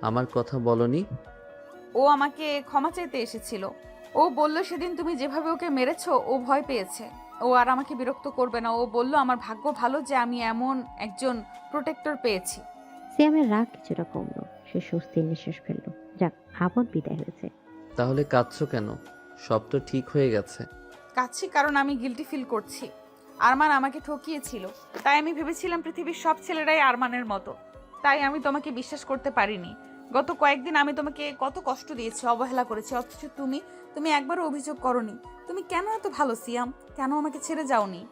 আমার কথা বলনি? ও আমাকে ক্ষমা চাইতে এসেছিল। ও বলল সেদিন তুমি যেভাবে ওকে মেরেছো ও ভয় পেয়েছে। ও আর আমাকে বিরক্ত করবে না। ও বলল আমার ভাগ্য ভালো যে আমি এমন একজন প্রোটেক্টর পেয়েছি। সিয়ামের রাগ কিছুটা কমলো। সে স্বস্তির নিঃশ্বাস ফেলল। যাক, আপদ বিদায় হয়েছে। তাহলে কাঁদছো কেন? সব তো ঠিক হয়ে গেছে। কাচ্ছি কারণ আমি গিল্টি ফিল করছি। আরমান আমাকে ঠকিয়েছিল। তাই আমি ভেবেছিলাম পৃথিবীর সব ছেলেরাই আরমানের মতো। তাই আমি তোমাকে বিশ্বাস করতে পারিনি। গত কয়েকদিন আমি তোমাকে কত কষ্ট দিয়েছি, অবহেলা করেছি, অথচ তুমি একবারও অভিযোগ করনি। তুমি কেন এত ভালো সিয়াম? কেন আমাকে ছেড়ে যাওনি?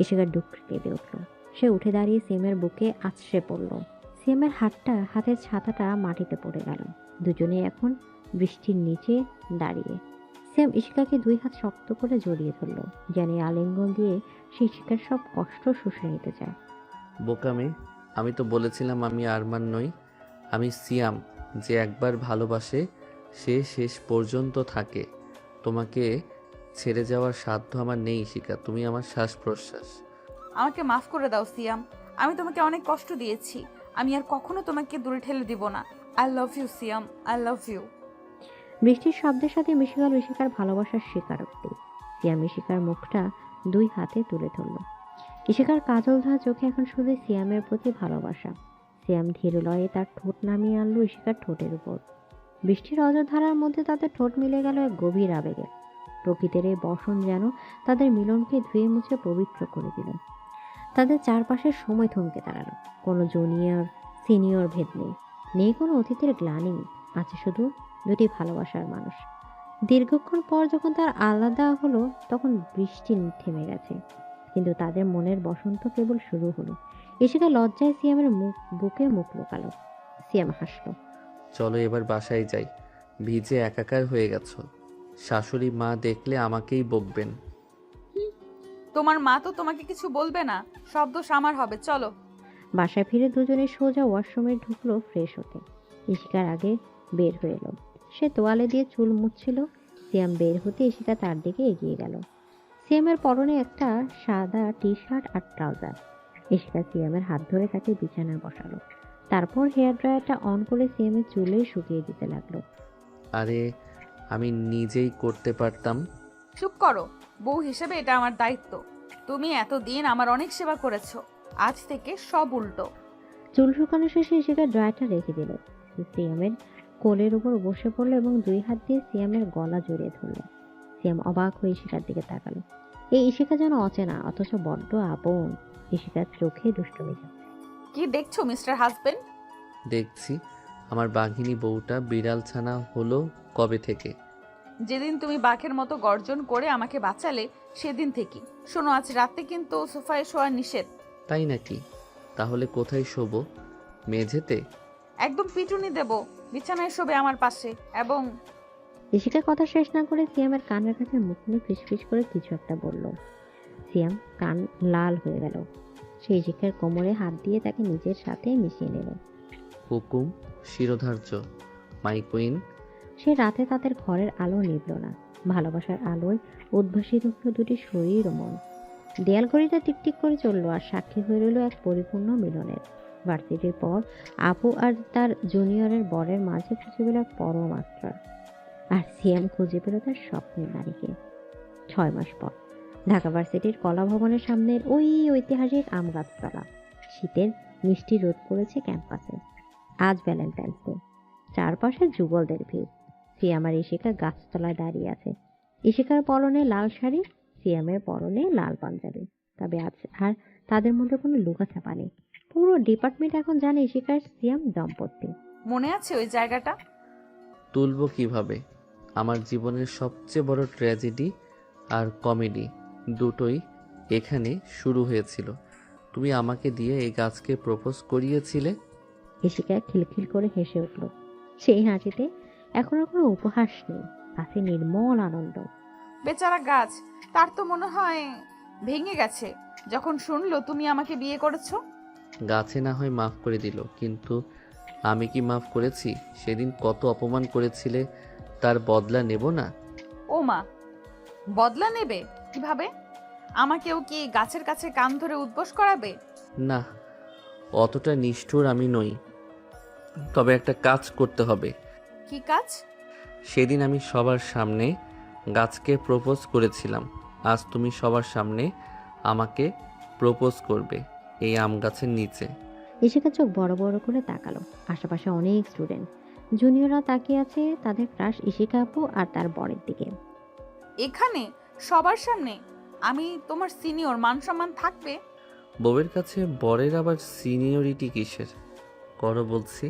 ইশিকার দুঃখ কেঁদে উঠল। সে উঠে দাঁড়িয়ে সিয়ামের বুকে আছড়ে পড়ল। সিয়ামের হাতের ছাতাটা মাটিতে পড়ে গেল। দুজনেই এখন বৃষ্টির নিচে দাঁড়িয়ে। সিয়াম ইশিকাকে 2 হাত শক্ত করে জড়িয়ে ধরল, যেন আলিঙ্গন দিয়ে সে ইশিকার সব কষ্ট শুষে নিতে চায়। বোকামে, আমি তো বলেছিলাম আমি আরমান নই, আমি সিয়াম, যে একবার ভালোবাসে সে শেষ পর্যন্ত থাকে। তোমাকে ছেড়ে যাওয়ার সাধ্য আমার নেই শিকা, তুমি আমার শ্বাস প্রশ্বাস। আমাকে মাফ করে দাও সিয়াম। আমি তোমাকে অনেক কষ্ট দিয়েছি। আমি আর কখনো তোমাকে দূরে ঠেলে দিব না। I love you Siam, I love you. বৃষ্টির শব্দের সাথে মিশে গেল ইশিকার ভালোবাসার স্বীকারোক্তি। সিয়াম ইশিকার মুখটা 2 হাতে তুলে ধরল। ইশিকার কাজল ধোয়া চোখে এখন শুধু সিয়ামের প্রতি ভালোবাসা। সিয়াম ধীর লয়ে তার ঠোঁট নামিয়ে আনলো ইশিকার ঠোঁটের উপর। বৃষ্টির অজধারার মধ্যে তাদের ঠোঁট মিলে গেল এক গভীর আবেগে। প্রকৃতির এই বসন যেন তাদের মিলনকে ধুয়ে মুছে পবিত্র করে দিল। তাদের চারপাশের সময় থমকে দাঁড়ালো। কোনো জুনিয়র সিনিয়র ভেদ নেই, নেই কোনো অতীতের গ্লানি। আছে শুধু 2টি ভালোবাসার মানুষ। দীর্ঘক্ষণ পর যখন তার আলাদা হলো তখন বৃষ্টি থেমে গেছে, কিন্তু তাদের মনের বসন্ত কেবল শুরু হলো। ইশিকা লজ্জায় সিয়ামের বুকে মুখ লুকালো। সিয়াম হাসলো। চলো এবার বাসায় যাই, ভিজে একাকার হয়ে গেছো। শাশুড়ি মা দেখলে আমাকেই বকবেন। তোমার মা তো তোমাকে কিছু বলবে না, সব দোষ আমার হবে। চলো। বাসায় ফিরে দুজনে সোজা ওয়াশরুমে ঢুকলো ফ্রেশ হতে। ইশিকার আগে বের হয়ে এলো। সে তোয়ালে দিয়ে চুল মুছছিল। সিয়াম বের হতে ইশিকা তার দিকে এগিয়ে গেল। সিয়ামের পরনে একটা সাদা টি শার্ট আর ট্রাউজার। ইশিকা সিয়ামের হাত ধরে তাকে বিছানায় বসালো। তারপর হেয়ার ড্রায়ারটা অন করে সিয়ামের চুলে শুকিয়ে দিতে লাগলো। আরে আমি নিজেই করতে পারতাম। চুপ করো। বউ হিসেবে এটা আমার দায়িত্ব। তুমি এতদিন আমার অনেক সেবা করেছো, আজ থেকে সব উল্টো। চুল শুকানো শেষে ইশিকা ড্রায়ারটা রেখে দিল। সিয়ামের কোলের উপর বসে পড়লো এবং 2 হাত দিয়ে সিয়ামের গলা জড়িয়ে ধরলো। সিয়াম অবাক হয়ে ইশিকার দিকে তাকালো। এই ইশিকা যেন অচেনা অথচ বড্ড আপন। ইশিকার চোখে দুষ্টুমি যাচ্ছে। কি দেখছো মিস্টার হাজবেন্ড? দেখছি আমার বাঘিনী বউটা বিড়াল ছানা হলো কবে থেকে। যেদিন তুমি বাঘের মতো গর্জন করে আমাকে বাঁচালে সেদিন থেকে। শোনো, আজ রাতে কিন্তু সোফায় শোয়া নিষেধ। তাই নাকি? তাহলে কোথায় শোবো? মেঝেতে? একদম পিটুনি দেব। বিছানায় শোবে আমার পাশে। এবং ইশিকা কথা শেষ না করে সিয়ামের কানের কাছে মুখ নিয়ে ফিসফিস করে কিছু একটা বলল। সিয়াম কান লাল হয়ে গেল। সে ইশিকার কোমরে হাত দিয়ে তাকে নিজের সাথে মিশিয়ে নিল। হুকুম শিরোধার্য, মাই কুইন। সে রাতে তাদের ঘরের আলো নিভল না। ভালোবাসার আলোয় উদ্ভাসিত হলো 2টি শরীর ও মন। দেয়াল ঘড়িটা টিকটিক করে চললো আর সাক্ষী হয়ে রইল এক পরিপূর্ণ মিলনের। ভার্সিটির পর আপু আর তার জুনিয়রের বরের মাঝে খুঁজে পেল এক পরম আশ্রয়। আর সিয়াম খুঁজে পেল তার স্বপ্নের নারীকে। 6 মাস পর ঢাকা ভার্সিটির কলা ভবনের সামনের ওই ঐতিহাসিক আম গাছতলা। শীতের মিষ্টি রোদ পড়েছে ক্যাম্পাসে। আজ ভ্যালেন্টাইন্স ডে। চারপাশে যুগলদের ভিড়। সিয়াম আর ইশিকা গাছতলায় দাঁড়িয়ে আছে। ইশিকার পরনে লাল শাড়ি, সিয়ামের পরনে লাল পাঞ্জাবি। তবে আজ আর তাদের মধ্যে কোনো লুকাছাপা নেই। পুরো ডিপার্টমেন্ট এখন জানে ইশিকার সিয়াম দম্পতি। মনে আছে ওই জায়গাটা? তুলবো কিভাবে? আমার জীবনের সবচেয়ে বড় ট্র্যাজেডি আর কমেডি দুটোই এখানে শুরু হয়েছিল। তুমি আমাকে দিয়ে এই গাছকে প্রপোজ করিয়েছিলে। ইশিকা খিলখিল করে হেসে উঠল। সেই হাসিতে এখন আর কোনো উপহাস নেই, আছে নির্মল আনন্দ। বেচারা গাছ, তার তো মনে হয় ভেঙে গেছে যখন শুনলো তুমি আমাকে বিয়ে করেছো। গাছে না হয় মাফ করে দিল, কিন্তু আমি কি মাফ করেছি? সেদিন কত অপমান করেছিলে, তার বদলা নেব না? ও মা, বদলা নেবে কিভাবে? আমাকেও কি গাছের কাছে কান ধরে উদ্বোস করাবে? না, অতটা নিষ্ঠুর আমি নই। তবে একটা কাজ করতে হবে। কি কাজ? সেদিন আমি সবার সামনে গাছকে প্রপোজ করেছিলাম, আজ তুমি সবার সামনে আমাকে প্রপোজ করবে এই আম গাছের নিচে। ইশিকা চোখ বড় বড় করে তাকালো। আশেপাশে অনেক স্টুডেন্ট, জুনিয়ররা তাকিয়ে আছে তাদের ক্রাশ ইশিকা আপু আর তার বরের দিকে। এখানে সবার সামনে? আমি তোমার সিনিয়র, মান সম্মান থাকবে? বউয়ের কাছে বরের আবার সিনিয়রিটি কিসের? করো বলছি,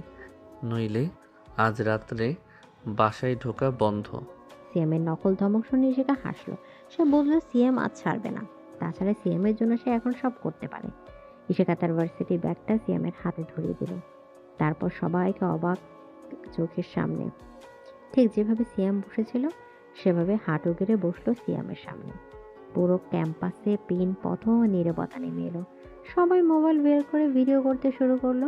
নইলে আজ রাত্রে বাসায় ঢোকা বন্ধ। সিএমের নকল ধমক শুনে ইশিকা হাসলো। সে বলল সিএম আজ ছাড়বে না, তাছাড়া সিএমের জন্য সে এখন সব করতে পারে। ইশিকা তার ভার্সিটির ব্যাগটা সিএমের হাতে ধরিয়ে দিল। তারপর সবাইকে অবাক চোখের সামনে ঠিক যেভাবে সিএম বসেছিল সেভাবে হাঁটু গেড়ে বসলো সিএমের সামনে। পুরো ক্যাম্পাসে পিন পথ নীরবতা নেমে এলো। সবাই মোবাইল বের করে ভিডিও করতে শুরু করলো।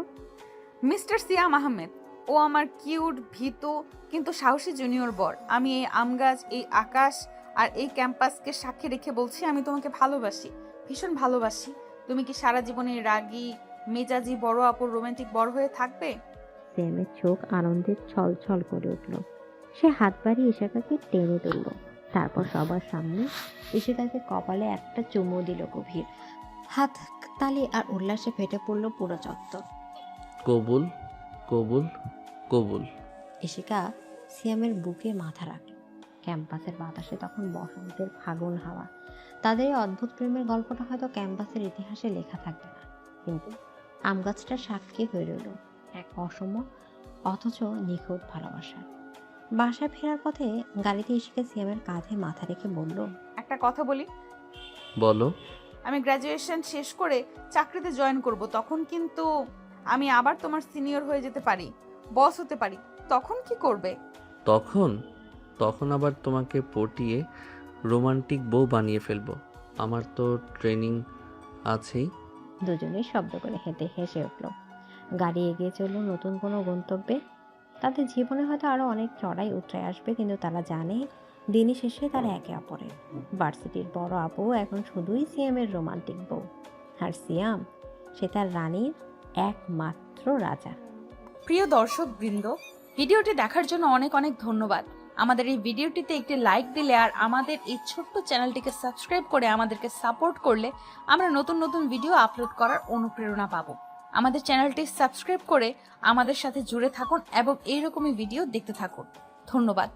মিস্টার সিয়াম আহমেদ, ও আমার কিউট, ভীতু কিন্তু সাহসী জুনিয়র বর। আমি এই আম গাছ, এই আকাশ আর এই ক্যাম্পাসকে সাক্ষী রেখে বলছি, আমি তোমাকে ভালোবাসি, ভীষণ ভালোবাসি। তুমি কি সারা জীবনে রাগী মেজাজি বড় আপুর রোমান্টিক বর হয়ে থাকবে? সিএমের চোখ আনন্দে ছল ছল করে উঠল। সে হাত বাড়িয়ে ইশিকাকে টেনে তুলল। তারপর সবার সামনে ইশিকাকে কপালে একটা চুমু দিল গভীর। হাত তালি আর উল্লাসে ফেটে পড়ল পুরো চত্বর। কবুল, কবুল, কবুল। ইশিকা সিয়ামের বুকে মাথা রাখল। ক্যাম্পাসের বাতাসে তখন বসন্তের ফাগুন হাওয়া। তাদের এই অদ্ভুত প্রেমের গল্পটা হয়তো ক্যাম্পাসের ইতিহাসে লেখা থাকবে না, কিন্তু আম গাছটা সাক্ষী হয়ে রইল এক অসম অথচ নিখুঁত ভালোবাসা। বাসায় ফেরার পথে গাড়িতে ইশিকা সিয়ামের কাঁধে মাথা রেখে বলল, একটা কথা বলি, বলো। আমি গ্র্যাজুয়েশন শেষ করে চাকরিতে জয়েন করব, তখন কিন্তু আমি আবার তোমার সিনিয়র হয়ে যেতে পারি, বস হতে পারি। তখন কি করবে? তখন তখন আবার তোমাকে পটিয়ে রোমান্টিক বউ বানিয়ে ফেলবো। আমার তো ট্রেনিং আছেই। দুজনেই শব্দ করে হেসে উঠল। গাড়ি এগিয়ে চলল নতুন কোনো গন্তব্যে। তাদের জীবনে হয়তো আরো অনেক চড়াই উতরাই আসবে, কিন্তু তারা জানে দিনের শেষে তারা একে অপরের। ভার্সিটির বড় আপু এখন শুধুই সিএমের রোমান্টিক বউ, আর সিয়াম সে তার রানীর একমাত্র রাজা। প্রিয় দর্শক বৃন্দ, ভিডিওটি দেখার জন্য অনেক অনেক ধন্যবাদ। আমাদের এই ভিডিওটিতে একটি লাইক দিলে আর আমাদের এই ছোট্ট চ্যানেলটিকে সাবস্ক্রাইব করে আমাদেরকে সাপোর্ট করলে আমরা নতুন নতুন ভিডিও আপলোড করার অনুপ্রেরণা পাবো। আমাদের চ্যানেলটি সাবস্ক্রাইব করে আমাদের সাথে জুড়ে থাকুন এবং এইরকমই ভিডিও দেখতে থাকুন। ধন্যবাদ।